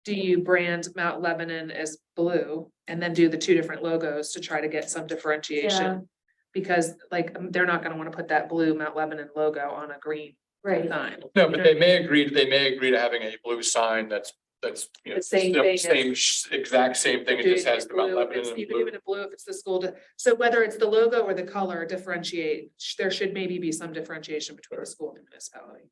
do you brand Mount Lebanon as blue and then do the two different logos to try to get some differentiation? Because they're not gonna wanna put that blue Mount Lebanon logo on a green sign. No, but they may agree to having a blue sign that's, The same thing as- exact same thing. It just has the Mount Blue, Lebanon it's- and You can blue. do it in blue if it's the school, so whether it's the logo or the color differentiate, there should maybe be some differentiation between the school and the municipality.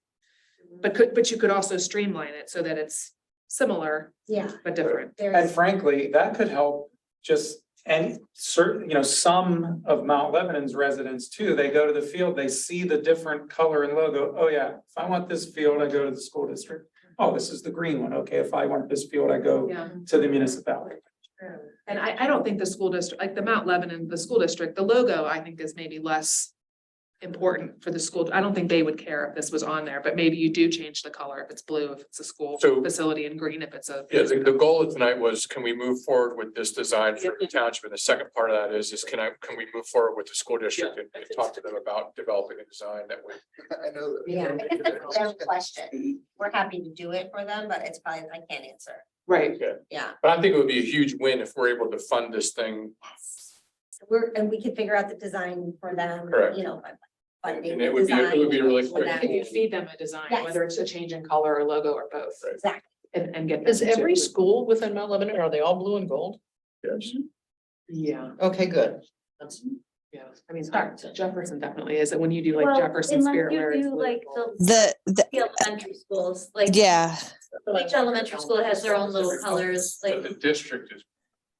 But you could also streamline it so that it's similar yeah. but different. And frankly, that could help just any certain, some of Mount Lebanon's residents too. They go to the field, they see the different color and logo. Oh yeah, if I want this field, I go to the school district. Oh, this is the green one. Okay, if I want this field, I go Yeah. to the municipality. And I don't think the school district, like the Mount Lebanon, the school district, the logo, I think is maybe less important for the school. I don't think they would care if this was on there, but maybe you do change the color if it's blue, if it's a school So- facility, and green if it's a. Yeah, the goal of tonight was, can we move forward with this design for the township? And the second part of that is can we move forward with the school district and talk to them about developing a design that would. I know that. Yeah, I guess that's their question. We're happy to do it for them, but it's probably, I can't answer. Right. Yeah, But I think it would be a huge win if we're able to fund this thing. and we could figure out the design for them, Correct. by funding. And it would be really design, quick. that- If you feed them a design, Yes. whether it's a change in color or logo or both, Right. Exactly. and get. Is them to- every school within Mount Lebanon, are they all blue and gold? Yes. Yeah, Okay, good. That's, yeah, I mean, Start. Jefferson definitely is, and when you do like Well, Jefferson unless Spirit you Wear. it's do, blue and like, gold. the elementary schools, like. Yeah, Each elementary school has their own little colors, So like, the district is,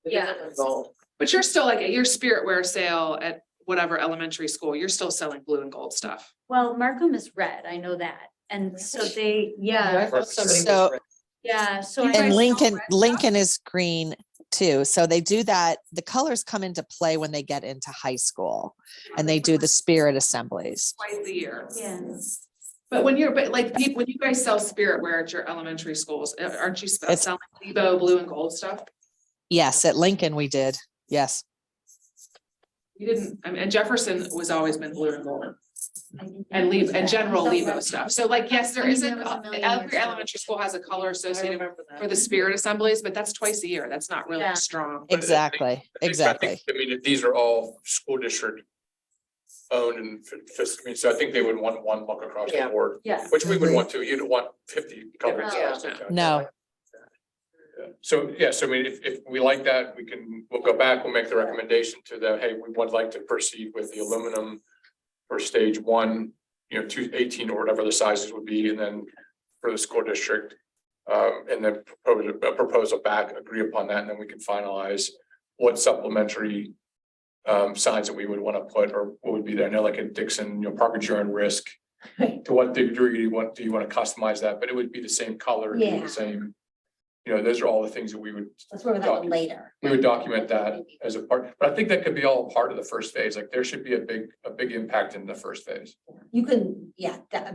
yeah. gold. But you're still like at your Spirit Wear sale at whatever elementary school, you're still selling blue and gold stuff. Well, Markham is red, I know that, and so they, I yeah, thought somebody was So- red. yeah, so. You guys and sell Lincoln, red stuff? Lincoln is green too. So they do that. The colors come into play when they get into high school and they do the spirit assemblies. Twice a year. Yeah. But when you're, but like, when you guys sell Spirit Wear at your elementary schools, aren't you It's- selling Lebo blue and gold stuff? Yes, at Lincoln we did. Yes. You didn't, I mean, and Jefferson was always been blue and gold. And leave, and general Lebo stuff. So like, yes, there is every elementary school has a color associated for the spirit assemblies, but that's twice a year. That's not really Yeah. strong. But I Exactly, I think- exactly. I mean, these are all school district owned and I mean, so I think they would want one look across the Yeah. board, Yeah. which we would want to. You don't want 50 companies. Yeah. No, Yeah. So, yeah, so I mean, if we like that, we'll go back, we'll make the recommendation to them, hey, we would like to proceed with the aluminum for stage one, 218 or whatever the sizes would be, and then for the school district. And then propose a proposal back, agree upon that, and then we can finalize what supplementary signs that we would want to put, or what would be there. I know like in Dixon, Parker, you're in risk. To what degree do you want to customize that? But it would be the same color, it'd be Yeah. the same. Those are all the things that we would Let's work with that one later. document that as a part, but I think that could be all part of the first phase. Like there should be a big impact in the first phase. You can,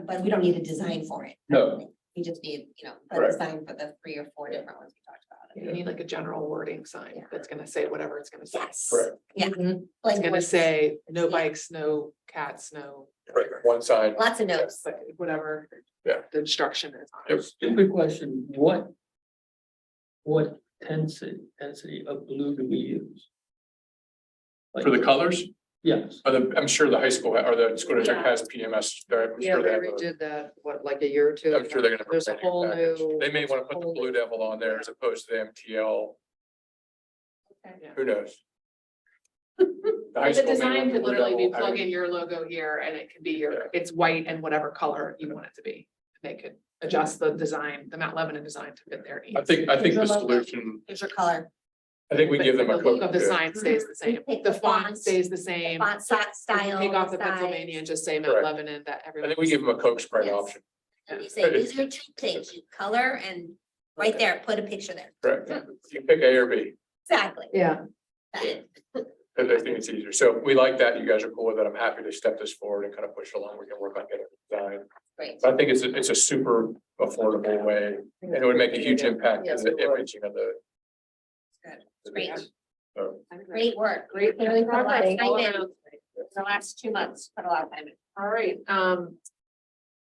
but we don't need a design for it. No. We just need, a Correct. design for the 3 or 4 different ones we talked about. You need like a general wording sign that's gonna say whatever it's gonna say. Yes. Correct. Yeah. It's Like gonna words. say no bikes, no cats, no. Right, one side. Lots of notes. Like, whatever. Yeah. The instruction is. on Yep. it. Stupid question, what density of blue do we use? For the colors, Yes, I'm sure the high school or the school district has PMS. I'm Yeah, sure they they have a- redid that, what, like a year or two? I'm sure they're gonna. There's a present whole package. new. They may want to put the whole Blue new- Devil on there as opposed to the MTL. Yeah. Who knows? The high The school may design want the could Blue literally be Devil. plug in your logo here and it can be it's white and whatever color you want it to be. They could adjust the design, the Mount Lebanon design to fit their needs. I think the Your logo. solution, Here's your color. I think we But give them the a. look of the yeah. sign stays the same. Pick The the font font, stays the same. Font style. Take off the size. Pennsylvania and just say Mount Correct. Lebanon that I everyone. think we give them a Coke spread Yes. option. And you say, these are your 2 things, you color and right there, put a picture there. Correct. You pick A or B. Exactly. Yeah, I think it's easier. So we like that. You guys are cool with it. I'm happy to step this forward and kind of push along. We can work on getting it designed. Great. But I think it's a super affordable way and it would make a huge impact in Yes, the it would. imaging of the. Great. So, Great work. Great. Really put a lot of Progress all time in. around. The last 2 months, put a lot of time in. All right,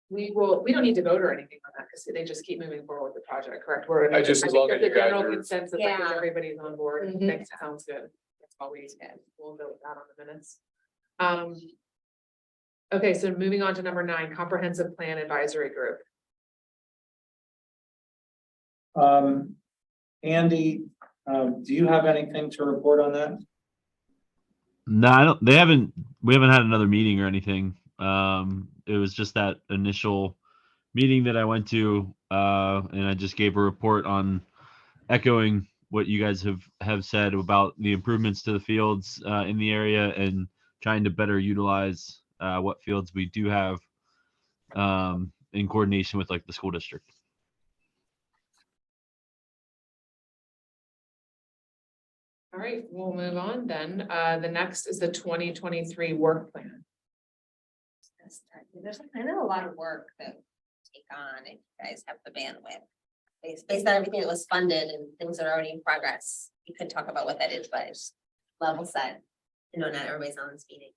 we don't need to vote or anything on that because they just keep moving forward with the project, correct? We're. I just, as think long there's as a you guys general are- consensus, like, Yeah. everybody's on board. Mhm. Thanks, sounds good. That's all we said. We'll go with that on the minutes. Okay, so moving on to number 9, comprehensive plan advisory group. Andy, do you have anything to report on that? No, I don't, we haven't had another meeting or anything. It was just that initial meeting that I went to, and I just gave a report on echoing what you guys have said about the improvements to the fields in the area and trying to better utilize what fields we do have in coordination with like the school district. All right, we'll move on then. The next is the 2023 work plan. There's, I know a lot of work that take on, if you guys have the bandwidth. Based on everything that was funded and things that are already in progress, you could talk about what that is, but it's level set. Not everybody's on this meeting.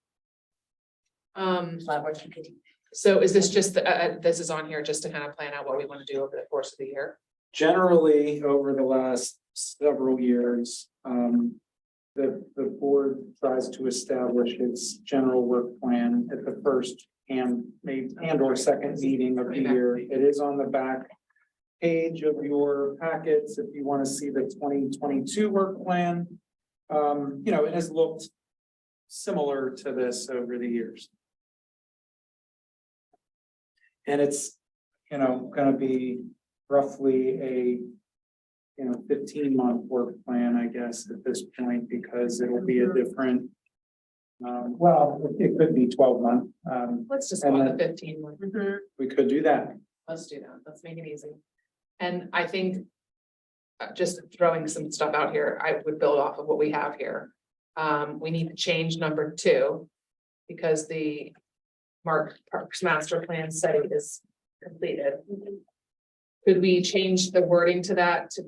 There's a lot of work you could do. So is this just, this is on here just to kind of plan out what we want to do over the course of the year? Generally, over the last several years, the board tries tries to establish its general work plan at the first and or second meeting of the year. It is on the back page of your packets if you want to see the 2022 work plan. It has looked similar to this over the years. And it's, gonna be roughly a 15-month work plan, I guess, at this point, because it'll be a different. It could be 12-month. Let's just And go on the then- 15 one. We could do that. Let's do that. Let's make it easy. And I think just throwing some stuff out here, I would build off of what we have here. We need to change number 2 because the Parks Master Plan study is completed. Could we change the wording to that to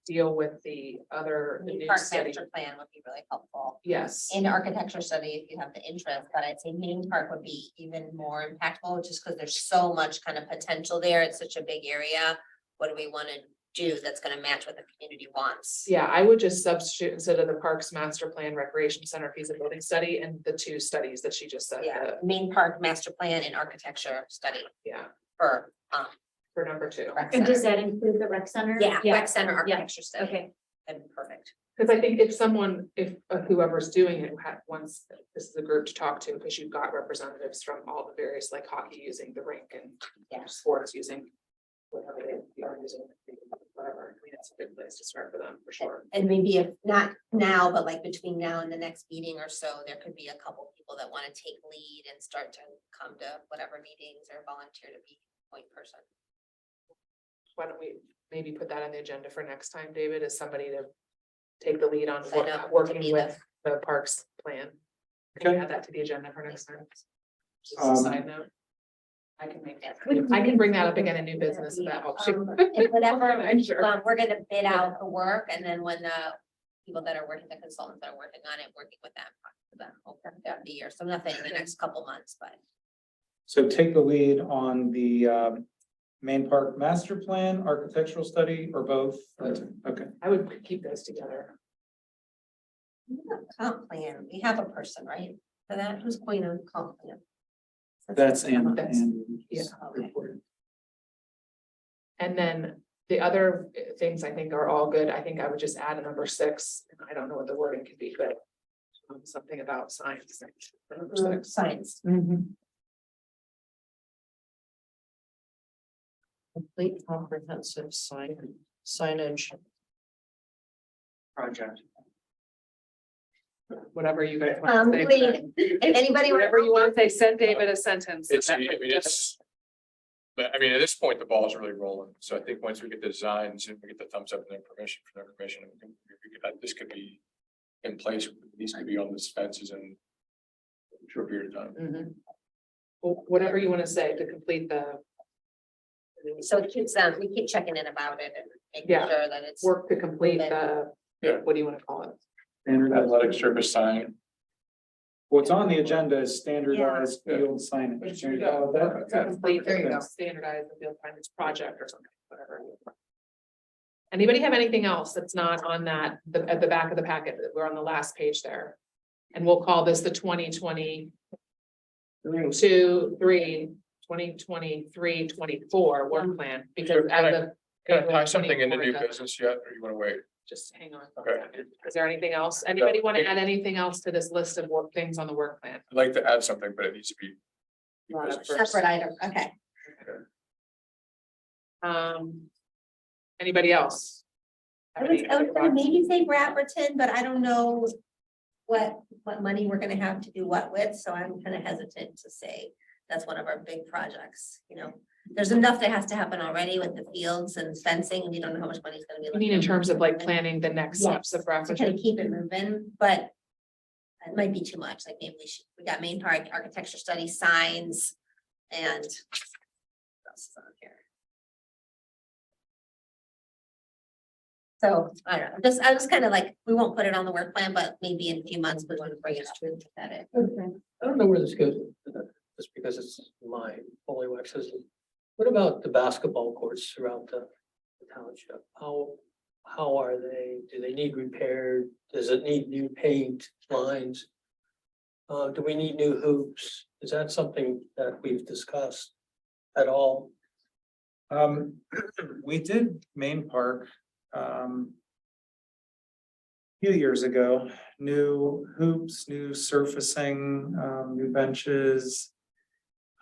deal with the other? the new Park study? master plan would be really helpful. Yes. In architecture study, if you have the interest, but I'd say main park would be even more impactful, just because there's so much kind of potential there. It's such a big area. What do we want to do that's gonna match what the community wants? Yeah, I would just substitute instead of the Parks Master Plan Recreation Center feasibility study and the 2 studies that she just said. Yeah, main park master plan and architecture study Yeah, for, for number 2. rec And does center. that include the rec center? Yeah, rec center architecture study. Okay. That'd be perfect. Because I think if whoever's doing it wants, this is a group to talk to, because you've got representatives from all the various, like hockey using the rink and Yeah. sports using whatever they are using, whatever. I mean, it's a good place to start for them, for sure. And maybe if not now, but like between now and the next meeting or so, there could be a couple people that want to take lead and start to come to whatever meetings or volunteer to be point person. Why don't we maybe put that on the agenda for next time, David, as somebody to take the lead on Sign up to working be with the parks plan? Can you Okay. add that to the agenda for next time? Just Um, a side note. I can make that. I can bring that up again in new business if that helps you. And whatever, I'm sure. we're gonna bid out the work, and then when the people that are working, the consultants that are working on it, working with them. For them over the year, so nothing in the next couple months, but So take the lead on the main park master plan, architectural study, or both? Okay. I would keep those together. comp plan, we have a person, right? For that, who's going on comp plan? That's and. Yeah. Okay. And then the other things I think are all good. I think I would just add a number 6. And I don't know what the wording could be, but something about science. for number 6. Science. Complete comprehensive signage. Project. Whatever you guys want to say. Wait, if anybody. Whatever you want to say, send David a sentence. But I mean, at this point, the ball is really rolling. So I think once we get the designs and we get the thumbs up and then permission from their commission, this could be in place. These could be on the fences in a short period of time. Mhm. Well, whatever you want to say to complete the. So it keeps, we keep checking in about it and making Yeah. sure that it's. Work to complete the, Yeah. what do you want to call it? Athletic surface sign. What's on the agenda is standardized Yeah. field signage. There you go. That- To complete There you the go. standardized the field finance project or something, whatever. Anybody have anything else that's not on that, at the back of the packet, that we're on the last page there? And we'll call this the 2023 work plan, because as of. Can I tie something into 24 new it doesn't. business yet, or you wanna wait? Just hang on. Okay. Is there anything else? Anybody want to add anything else to this list of work things on the work plan? I'd like to add something, but it needs to be. Brought up business. first. Separate item, okay. Anybody else? I was gonna maybe say Bradberton, but I don't know what money we're gonna have to do what with, so I'm kind of hesitant to say that's one of our big projects, There's enough that has to happen already with the fields and fencing, and we don't know how much money is gonna be. You mean in terms of like planning the next steps of To kind Bradford? of keep it moving, but it might be too much, like maybe we got main park, architecture study, signs, and what else is on here? So, I don't know, I was kind of like, we won't put it on the work plan, but maybe in a few months, we want to bring it up and look at it. I don't know where this goes, just because it's my Holy system. What about the basketball courts throughout the township? How how are they? Do they need repaired? Does it need new paint lines? Do we need new hoops? Is that something that we've discussed at all? We did Main Park, few years ago, new hoops, new surfacing, new benches.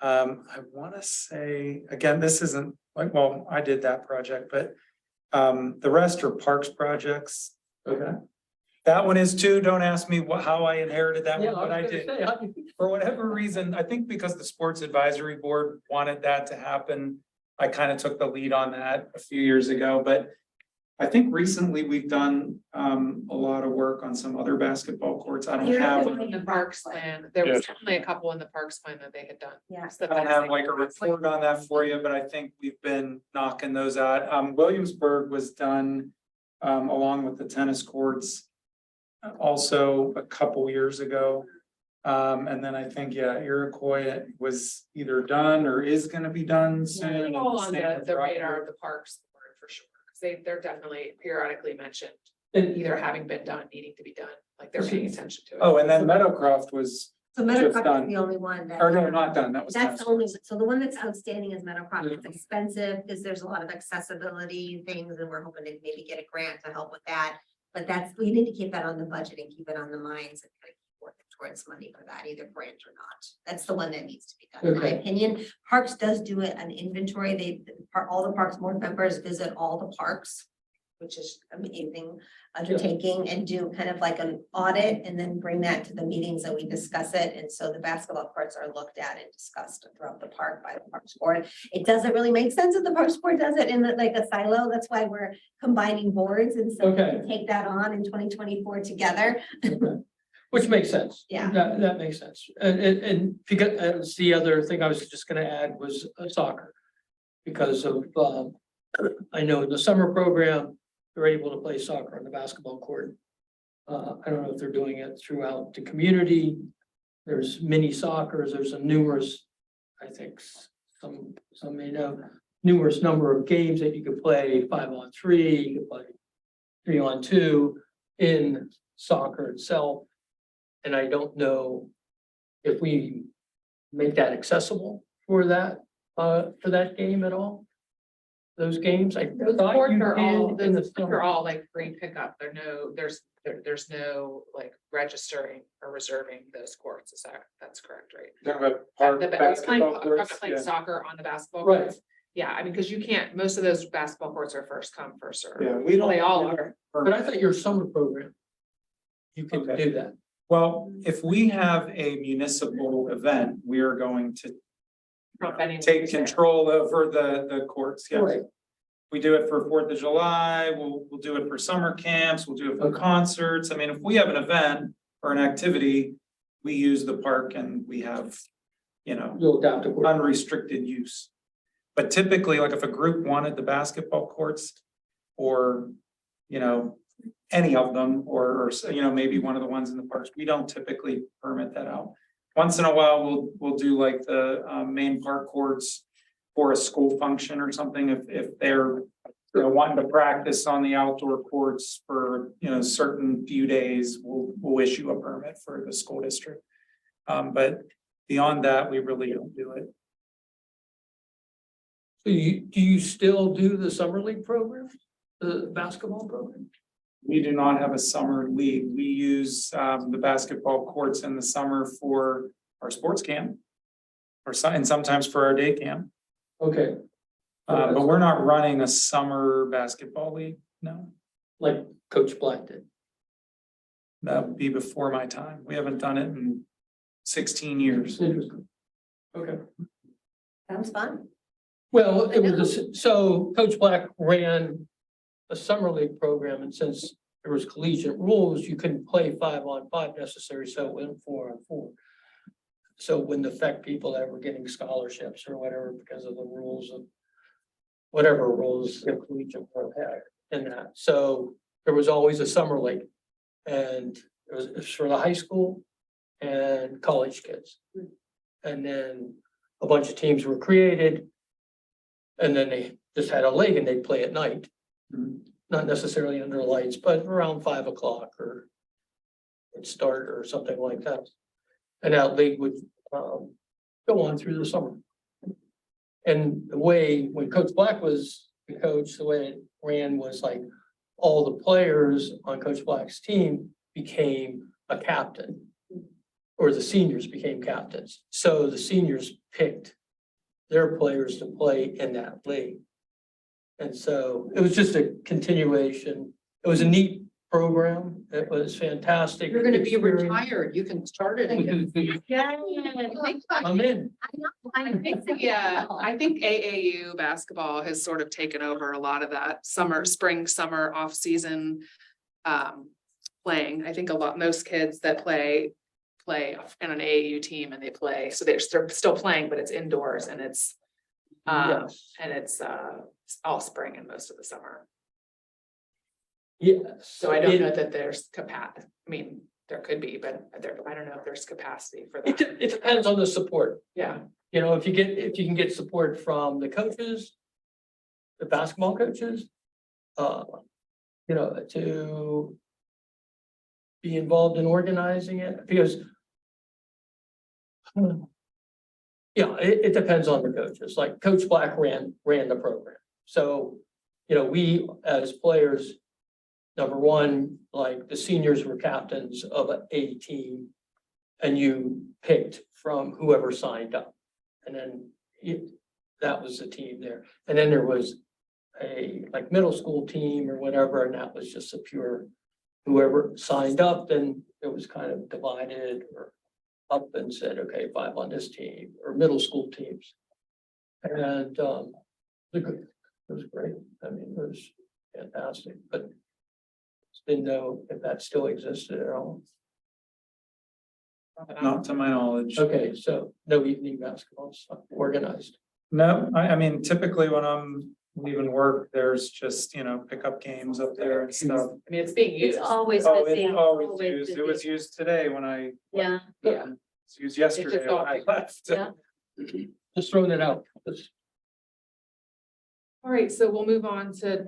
I want to say, again, this isn't like, well, I did that project, but the rest are parks projects. Okay. That one is too. Don't ask me how I inherited that Yeah, one, but I was did. gonna say, how do you- For whatever reason, I think because the Sports Advisory Board wanted that to happen, I kind of took the lead on that a few years ago, but I think recently we've done a lot of work on some other basketball courts. I don't have, In the parks plan, there was only a couple in the parks plan that they had done. Yeah. So I don't have like a report on that for you, but I think we've been knocking those out. Williamsburg was done along with the tennis courts also a couple years ago. And then I think, yeah, Iroquois was either done or is gonna be done soon. All on Same with the Rockford. radar of the parks board for sure, because they're definitely periodically mentioned, And either having been done, needing to be done, like they're paying attention to it. Oh, and then Meadowcroft was, So Just Meadowcroft done. is the only one that. or no, not done, that was. That's tennis only, courts. so the one that's outstanding is Meadowcroft. It's expensive because there's a lot of accessibility things and we're hoping to maybe get a grant to help with that. But that's, we need to keep that on the budget and keep it on the minds and kind of keep working towards money for that, either grant or not. That's the one that needs to be done, in my Okay. opinion. Parks does do an inventory. All the Parks Board members visit all the parks, which is amazing undertaking, and do kind of like an audit and then bring that to the meetings and we discuss it. And so the basketball courts are looked at and discussed throughout the park by the Parks Board. It doesn't really make sense if the Parks Board does it in like a silo. That's why we're combining boards, and so we Okay. can take that on in 2024 together. Which makes sense. Yeah. That makes sense. And if you get, that's the other thing I was just gonna add was soccer. Because of, I know in the summer program, they're able to play soccer on the basketball court. I don't know if they're doing it throughout the community. There's mini soccer, there's a numerous, I think, some may know, numerous number of games that you could play 5-on-3, you could play 3-on-2 in soccer itself. And I don't know if we make that accessible for that game at all. Those games, I Those thought courts you are all, did in the those summer. are all like free pickup, there's no like registering or reserving those courts, that's correct, right? Talking about park Are you basketball playing courts, playing yeah. soccer on the basketball Right. courts? Yeah, I mean, because you can't, most of those basketball courts are first come, first served. Yeah, we don't. They all are. But I thought your summer program. You can Okay. do that. Well, if we have a municipal event, we are going to Not betting take who's there. control over the courts, yes. Right. We do it for 4th of July, we'll do it for summer camps, we'll do it for Okay. concerts. I mean, if we have an event or an activity, we use the park and we have, you know, You'll adapt to. unrestricted use. But typically, like if a group wanted the basketball courts or, you know, any of them, or, you know, maybe one of the ones in the parks, we don't typically permit that out. Once in a while, we'll do like the main park courts for a school function or something, if they're, you know, wanting to practice on the outdoor courts for, you know, certain few days, we'll issue a permit for the school district. But beyond that, we really don't do it. So do you still do the summer league program, the basketball program? We do not have a summer league. We use the basketball courts in the summer for our sports camp. And sometimes for our day camp. Okay, But we're not running a summer basketball league, no. like Coach Black did. That would be before my time. We haven't done it in 16 years. Interesting. Okay. Sounds fun. Well, it was, so Coach Black ran a summer league program, and since there was collegiate rules, you couldn't play 5-on-5 necessary, so it went 4-on-4. So it wouldn't affect people that were getting scholarships or whatever because of the rules of whatever rules the collegiate world had in that. So there was always a summer league, and it was for the high school and college kids. And then a bunch of teams were created. And then they just had a league and they'd play at night. Mhm. not necessarily under lights, but around 5 o'clock or it'd start or something like that. And that league would go on through the summer. And the way, when Coach Black was the coach, the way it ran was like all the players on Coach Black's team became a captain. Or the seniors became captains. So the seniors picked their players to play in that league. And so it was just a continuation. It was a neat program. It was fantastic. You're gonna be experience. retired. You can start it again. Yeah. I'm in. I think, yeah, I think AAU basketball has sort of taken over a lot of that spring, summer, off-season playing. I think most kids that play in an AAU team and they play, so they're still playing, but it's indoors and it's Yes. and it's all spring and most of the summer. Yes. So I don't know that there's capacity. I mean, there could be, but I don't know if there's capacity for It, that. it depends on the support. Yeah. You know, if you can get support from the coaches, the basketball coaches, you know, to be involved in organizing it, because yeah, it depends on the coaches. Like Coach Black ran the program. So, you know, we as players, number one, like the seniors were captains of a team and you picked from whoever signed up. And then that was the team there. And then there was a like middle school team or whatever, and that was just a pure whoever signed up, then it was kind of divided or up and said, okay, 5 on this team or middle school teams. And it was great. I mean, it was fantastic, but didn't know if that still existed at all. Not to my knowledge. Okay, so no evening basketball stuff organized. No, I mean, typically when I'm leaving work, there's just, pickup games up there and stuff. I mean, it's being It's used. always Oh, busy. it's always used. It was busy. used today when I, Yeah, Yeah. it was used yesterday when I left. yeah. Just throwing it out. Just- All right, so we'll move on to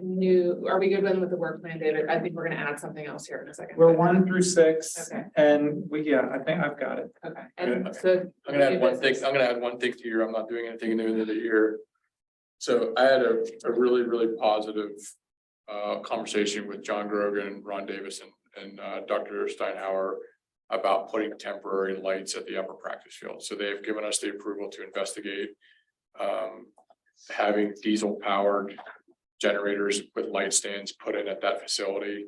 are we good with the work plan, David? I think we're gonna add something else here in a second. We're 1 through 6. Okay. And I think I've got it. Okay, and so. I'm gonna add one thing, business. I'm gonna add one thing to your, I'm not doing anything new in the year. So I had a really, really positive conversation with John Grogan, Ron Davis and Dr. Steinhauer about putting temporary lights at the upper practice field. So they've given us the approval to investigate having diesel powered generators with light stands put in at that facility.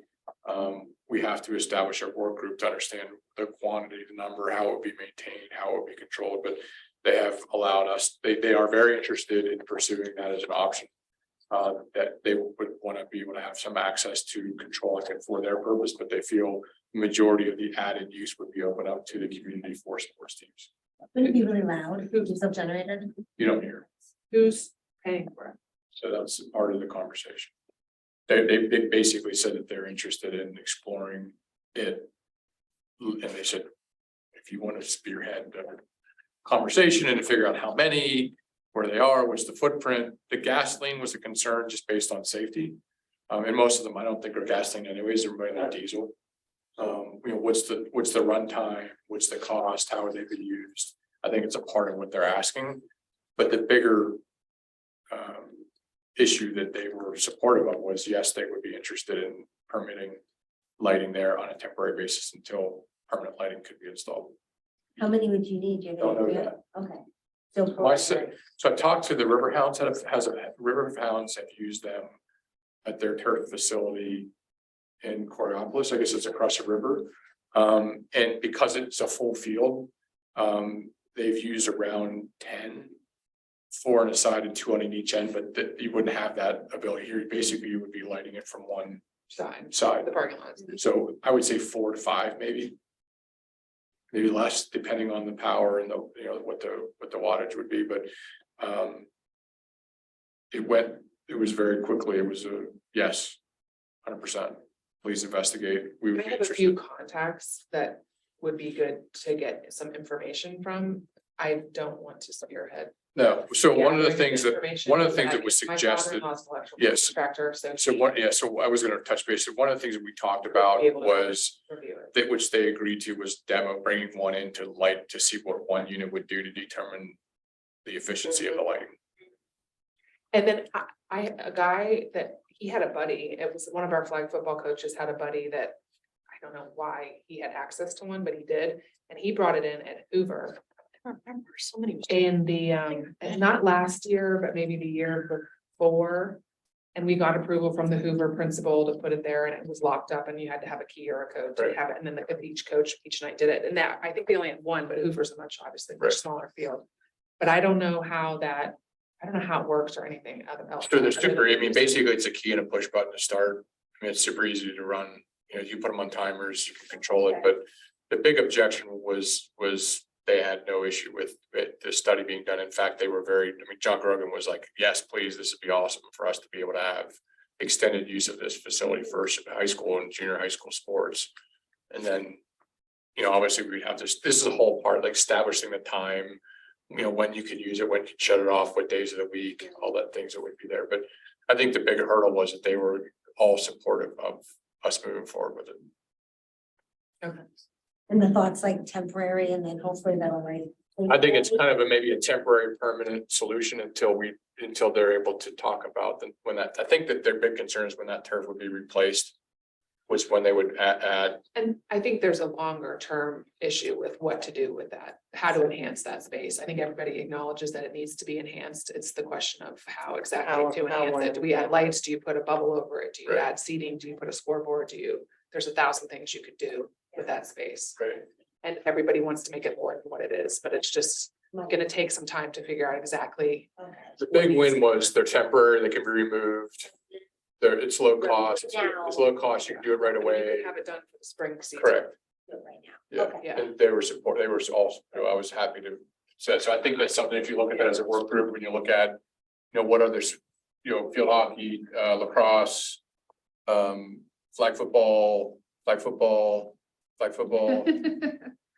We have to establish a work group to understand the quantity, the number, how it would be maintained, how it would be controlled, but they have allowed us, they are very interested in pursuing that as an option. That they would want to be able to have some access to controlling it for their purpose, but they feel the majority of the added use would be open up to the community for sports teams. Would it be really loud if it was self-generated? You don't hear, Who's paying for it? so that's part of the conversation. They basically said that they're interested in exploring it. And they said, if you want to spearhead the conversation and to figure out how many, where they are, what's the footprint, the gasoline was a concern just based on safety. And most of them, I don't think are gasoline anyways, they're running diesel. What's the runtime, what's the cost, how are they being used? I think it's a part of what they're asking, but the bigger issue that they were supportive of was, yes, they would be interested in permitting lighting there on a temporary basis until permanent lighting could be installed. How many would you need? Don't know that. Okay. So. So I talked to the Riverhounds, Riverhounds have used them at their turf facility in Coriopolis. I guess it's across the river. And because it's a full field, they've used around 10, 4 on a side and 2 on each end, but that you wouldn't have that ability here. Basically, you would be lighting it from one side. The parking lots. So I would say 4 to 5, maybe less, depending on the power and what the wattage would be, but it was very quickly. It was a yes, 100%. Please investigate. We would I be have a few interested. contacts that would be good to get some information from. I don't want to spearhead No, so Yeah, one of the bring things that, information one of the things back. that was My suggested, father-in-law's an electrical yes. Contractor, so. so he what, yeah, so I was gonna touch base, one of the things that we talked about able to was review it. that which they agreed to was demo, bringing one in to light, to see what one unit would do to determine the efficiency of the lighting. And then a guy that, he had a buddy, it was one of our flag football coaches had a buddy that, I don't know why he had access to one, but he did, and he brought it in at Hoover. I don't remember, somebody was. In the, and not last year, but maybe the year before. And we got approval from the Hoover principal to put it there, and it was locked up, and you had to have a key or a code to Right. have it, and then each coach each night did it, and that, I think they only had one, but Hoover's a much, obviously, Right. much smaller field. But I don't know how that, I don't know how it works or anything other else. So they're super, I mean, basically it's a key and a push button to start. I mean, it's super easy to run, you know, you put them on timers, you can control it, but the big objection was they had no issue with the study being done. In fact, they were very, I mean, John Grogan was like, yes, please, this would be awesome for us to be able to have extended use of this facility first in high school and junior high school sports. And then, you know, obviously we'd have this is a whole part, like establishing the time, you know, when you could use it, when you could shut it off, what days of the week, all that things that would be there. But I think the bigger hurdle was that they were all supportive of us moving forward with it. Okay. And the thoughts like temporary and then hopefully that'll like. I think it's kind of maybe a temporary permanent solution until they're able to talk about when that, I think that their big concern is when that turf would be replaced. Was when they would add, And I think there's a longer term issue with what to do with that, how to enhance that space. I think everybody acknowledges that it needs to be enhanced. It's the question of how exactly to enhance it. Do we add lights? Do you put a bubble over it? Do you Right. add seating? Do you put a scoreboard? There's 1,000 things you could do with that space. right, And everybody wants to make it more than what it is, but it's just gonna take some time to figure out exactly. the big win was they're temporary, they can be removed. It's low cost, it's low cost, you can do it right You away, could have it done for the spring season. correct, Right now. yeah, Okay. Yeah. and they were also, I was happy to say, so I think that's something, if you look at that as a work group, when you look at. You know, what others, you know, field hockey, lacrosse, flag football.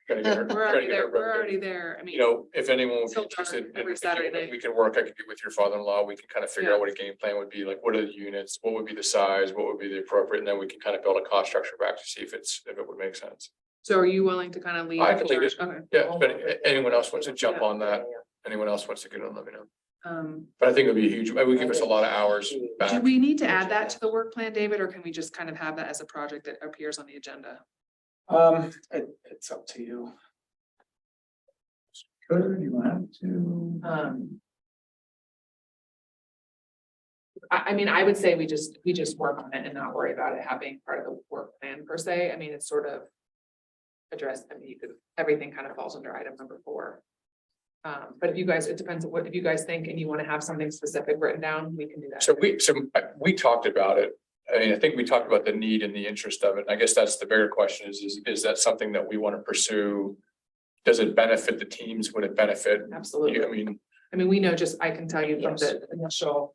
Gotta get her- We're gotta already get her there, we're broken. already there. I mean. You know, if anyone would be Till interested, dark in every Saturday night. we can work, I could get with your father-in-law, we can kind of figure Yeah. out what a game plan would be, like, what are the units, what would be the size, what would be the appropriate, and then we can kind of build a cost structure back to see if it would make sense. So are you willing to kind of lead? I the can lead it. charge? Okay. Yeah, but anyone else wants to jump on that, anyone else wants to get on, let me know, Um, but I think it'd be a huge, it would give us a lot of hours do back. we need to add that to the work plan, David, or can we just kind of have that as a project that appears on the agenda? It's up to you. Good, you want to? I mean, I would say we just work on it and not worry about it having part of the work plan per se. I mean, it's sort of addressed, I mean, everything kind of falls under item number 4. But if you guys, it depends on what, if you guys think and you want to have something specific written down, we can do that. So we talked about it. I mean, I think we talked about the need and the interest of it. I guess that's the bigger question is that something that we want to pursue? Does it benefit the teams? Would it benefit? Absolutely. I mean, We know I can tell you from the initial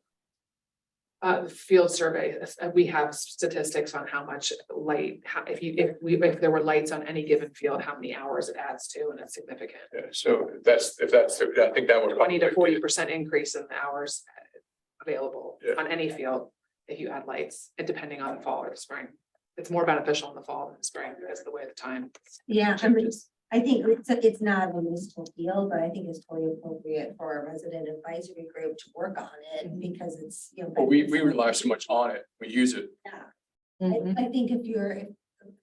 field survey, we have statistics on how much light, if there were lights on any given field, how many hours it adds to, and it's significant. yeah, so I think that would. 20 to 40% increase in the hours available Yeah. on any field if you add lights, and depending on the fall or the spring. It's more beneficial in the fall than the spring because of the way the time Yeah, I mean, changes. I think it's not a municipal field, but I think it's totally appropriate for a resident advisory group to work on it because it's, you know. But we rely so much on it. We use it. I think if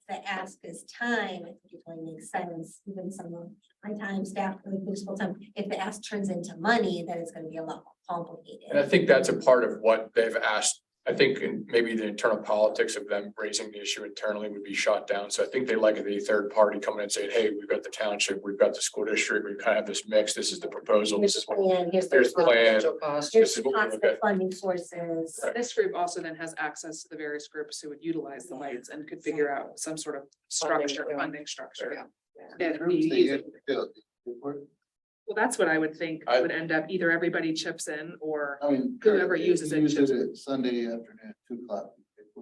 the ask is time, I think it totally makes sense, even some of my time, staff, municipal time. If the ask turns into money, then it's gonna be a lot more complicated. And I think that's a part of what they've asked. I think maybe the internal politics of them raising the issue internally would be shot down. So I think they like the third party coming in and saying, hey, we've got the township, we've got the school district, we kind of have this mix. This is the proposal. This is what. Here's Here's the plan. Here's This is the what we look possible at. funding sources. This group also then has access to the various groups who would utilize the lights and could figure out some sort of structure, funding structure. If we use it. Well, that's what I would think would end up, either everybody chips in or I mean. Whoever uses it Use chips it Sunday afternoon, 2 o'clock.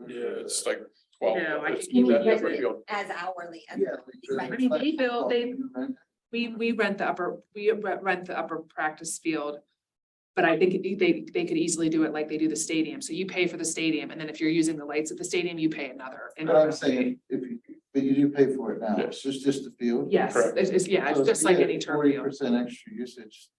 Yeah, it's like 12. No, I It's- think you mean that- rent that it field. as hourly. as- Yeah. Right. I mean, we rent the upper practice field But I think they could easily do it like they do the stadium. So you pay for the stadium, and then if you're using the lights at the stadium, you pay another. But I'm saying, but you do pay for it now, Yes. it's just the field. Yes, Correct. it's just like any turf field. 40% extra usage,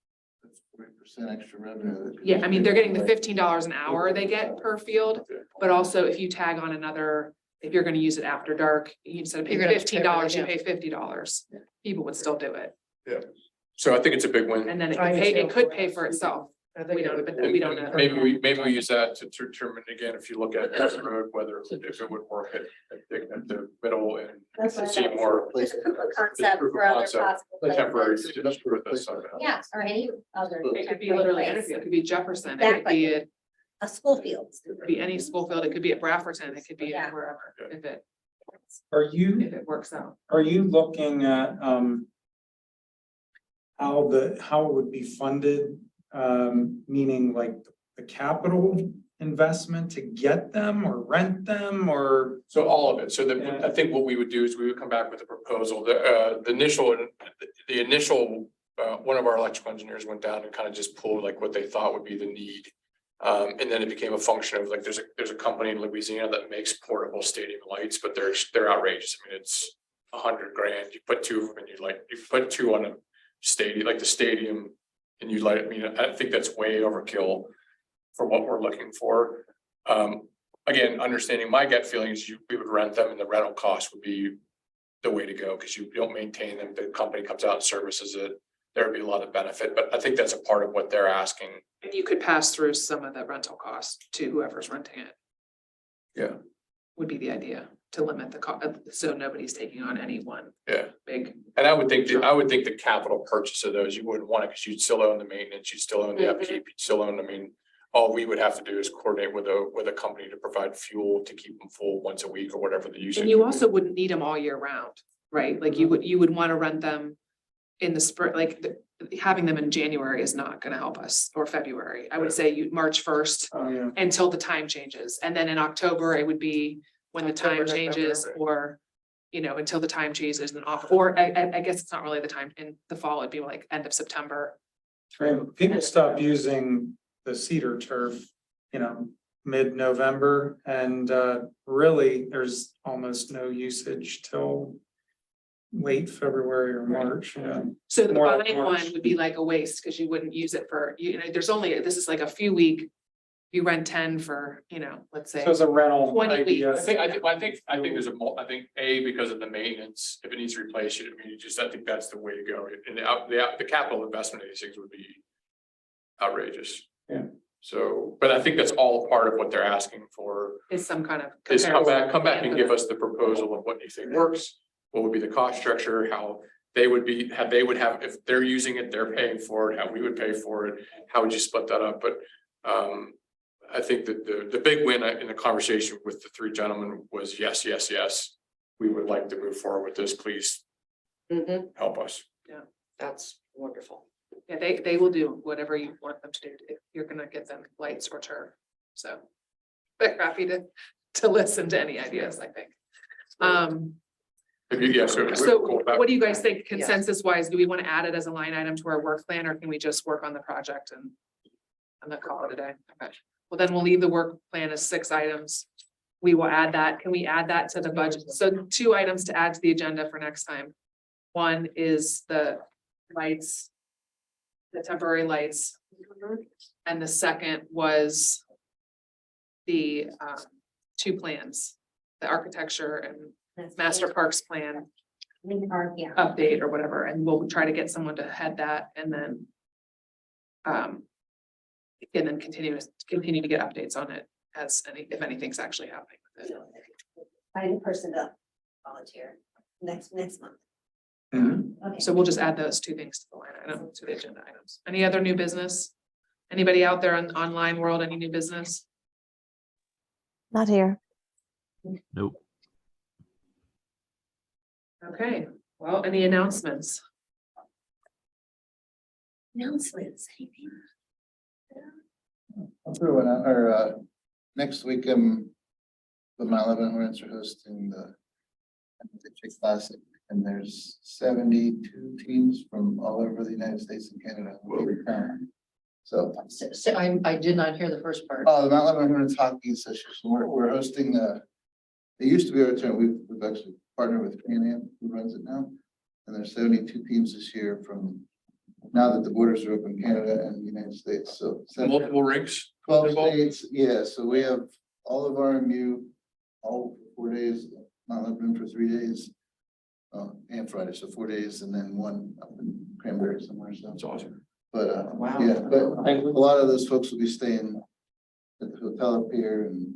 that's 40% extra revenue. Yeah, I mean, they're getting the $15 an hour they get per field, but also if you tag on another, if you're gonna use it after dark, instead of paying You're gonna have to pay for it, $15, you yeah. pay $50. People would still do it. So I think it's a big win. And then I it could pay for itself. We don't, but we don't know. Maybe we use that to determine again, if you look at the road, whether if it would work at the middle and That's what I see thought. more. It's a proof of concept Proof of for other concept, possible temporary, places. just prove this on that. Yeah, or any other. It could be literally anything. It could be Jefferson, it could be at A school field. it could be any school field, it could be at Brafferton, it could be Yeah. wherever, if Are it works out. are you looking at, how it would be funded? Meaning like the capital investment to get them or rent them or? So all of it. So Yeah. I think what we would do is we would come back with a proposal. The initial, one of our electrical engineers went down and kind of just pulled like what they thought would be the need. And then it became a function of like, there's a company in Louisiana that makes portable stadium lights, but they're outrageous. I mean, it's $100,000. You put two of them and you put two on a stadium, like the stadium. And you light, I mean, I think that's way overkill for what we're looking for. Again, understanding my gut feeling is we would rent them and the rental cost would be the way to go because you don't maintain them. The company comes out and services it. There would be a lot of benefit, but I think that's a part of what they're asking. And you could pass through some of the rental costs to whoever's renting it. Yeah. Would be the idea, to limit the cost, so nobody's taking on any one Yeah. big. And I would think the capital purchase of those, you wouldn't want it because you'd still own the maintenance, you'd still own the upkeep, you'd still own, I mean. All we would have to do is coordinate with a company to provide fuel to keep them full once a week or whatever the usage. And you would be. also wouldn't need them all year round, right? Like you would want to rent them in the spring, like having them in January is not gonna help us, or February. I would say March 1st Oh, yeah. until the time changes. And then in October, it would be when the time October, changes November. or, until the time changes and off, or I guess it's not really the time in the fall, it'd be like end of September. Right, people stop using the cedar turf, mid-November and really there's almost no usage till late February or March, yeah. So the More like buying March. one would be like a waste, because you wouldn't use it for, this is like a few week. You rent 10 for, let's say. So it's a rental 20 idea. weeks. I think there's I think because of the maintenance, if it needs replaced, I think that's the way to go. And the capital investment of these things would be outrageous. Yeah. So, but I think that's all part of what they're asking for, Is some kind of. is come back comparison. and give us the proposal of what you think works. What would be the cost structure, how they would have, if they're using it, they're paying for it, how we would pay for it, how would you split that up, but, I think that the big win in the conversation with the three gentlemen was yes. We would like to move forward with this, please help us. That's wonderful. Yeah, they will do whatever you want them to do, if you're gonna get them lights or turf, so. They're happy to listen to any ideas, I think. So what do you guys think consensus wise? Do we want to add it as a line item to our work plan, or can we just work on the project and not call it a day? Okay, well, then we'll leave the work plan as 6 items. We will add that. Can we add that to the budget? So 2 items to add to the agenda for next time. One is the lights, the temporary lights. And the second was the 2 plans, the architecture and master parks plan Yeah. update or whatever, and we'll try to get someone to head that and then continue to get updates on it if anything's actually happening with it. Find a person to volunteer next month. Mhm. Okay. So we'll just add those 2 things to the line item, to the agenda items. Any other new business? Anybody out there in the online world, any new business? Not here. Nope. Okay, well, any announcements? Announcements, anything? I'll throw one out, next week, the Mount Lebanon Hornets are hosting the Chick Classic, and there's 72 teams from all over the United States and Canada. So, So I did not hear the first part. the Mount Lebanon Hornets Hockey Association, we're hosting, it used to be our turn, we've actually partnered with Can-Am, who runs it now. And there's 72 teams this year from, now that the borders are open, Canada and the United States, so. Multiple rinks. 12 involved? states, yeah, so we have all of RMU, all for 4 days, Mount Lebanon for 3 days. And Friday, so 4 days, and then one up in Cranberry somewhere, so. That's awesome. But, Wow. yeah, but a lot of those folks will be staying at the hotel up here and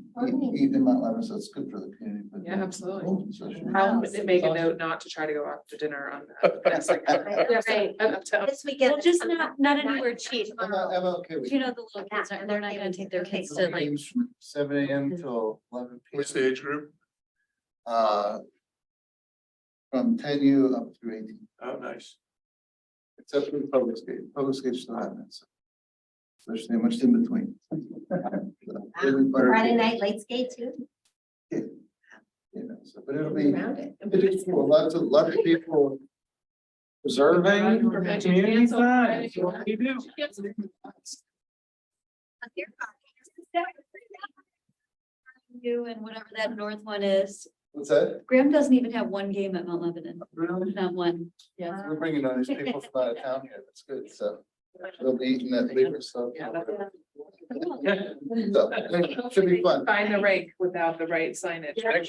eating in Mount Lebanon, so it's good for the community. but- Yeah, absolutely. So it should be- I'll make a note not to try to go out to dinner on that. Yes, like, yes, Right. uptown. This weekend. Well, just not anywhere cheap. I'm okay with You know, the little kids are, they're not gonna take their kids to like, Games from 7 AM till 11 PM. What's the age group? From 10U up through 18, Oh, nice. except for the public skate. Public skate still haven't, so. There's not much in between. Friday night late skate too. You know, so, but it'll be, Around it. it's cool. Lots of people. Preserving community time, is what we do. you and whatever that north one is. What's that? Graham doesn't even have one game at Mount Lebanon, not one. Yeah. We're bringing all these people from out of town here. That's good, so. They'll be eating that paper stuff. Yeah, that's- So, should be fun. Find the rake without the right signage. How can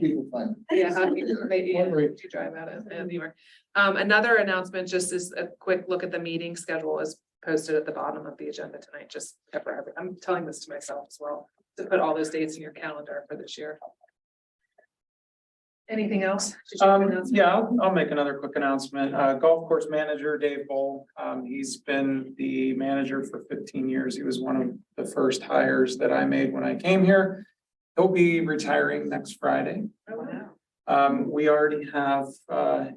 people find? Yeah, how do you, maybe, yeah, do you drive out of anywhere? Another announcement, just as a quick look at the meeting schedule is posted at the bottom of the agenda tonight, just I'm telling this to myself as well, to put all those dates in your calendar for this year. Anything else? Did you have an announcement? Yeah, I'll make another quick announcement. Golf course manager Dave Bowl, he's been the manager for 15 years. He was one of the first hires that I made when I came here. He'll be retiring next Friday. Oh, wow. We already have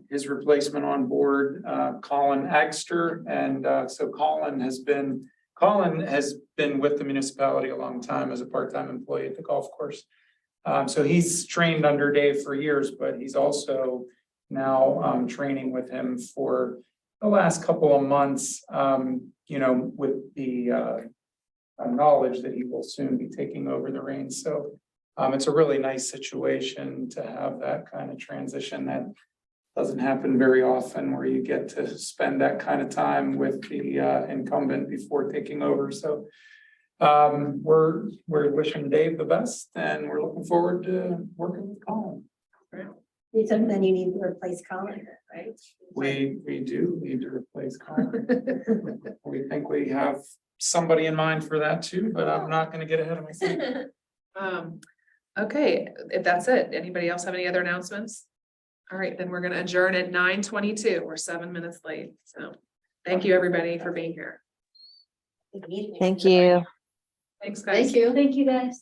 his replacement on board, Colin Agster, and so Colin has been with the municipality a long time as a part-time employee at the golf course. So he's trained under Dave for years, but he's also now training with him for the last couple of months, with the knowledge that he will soon be taking over the reins. So it's a really nice situation to have that kind of transition that doesn't happen very often, where you get to spend that kind of time with the incumbent before taking over. So we're wishing Dave the best, and we're looking forward to working with Colin. So then you need to replace Colin, right? We do need to replace Colin. We think we have somebody in mind for that too, but I'm not gonna get ahead of myself. Okay, if that's it, anybody else have any other announcements? All right, then we're gonna adjourn at 9:22. We're 7 minutes late, so thank you, everybody, for being here. Thank you. Thanks, guys. Thank you. Thank you, guys.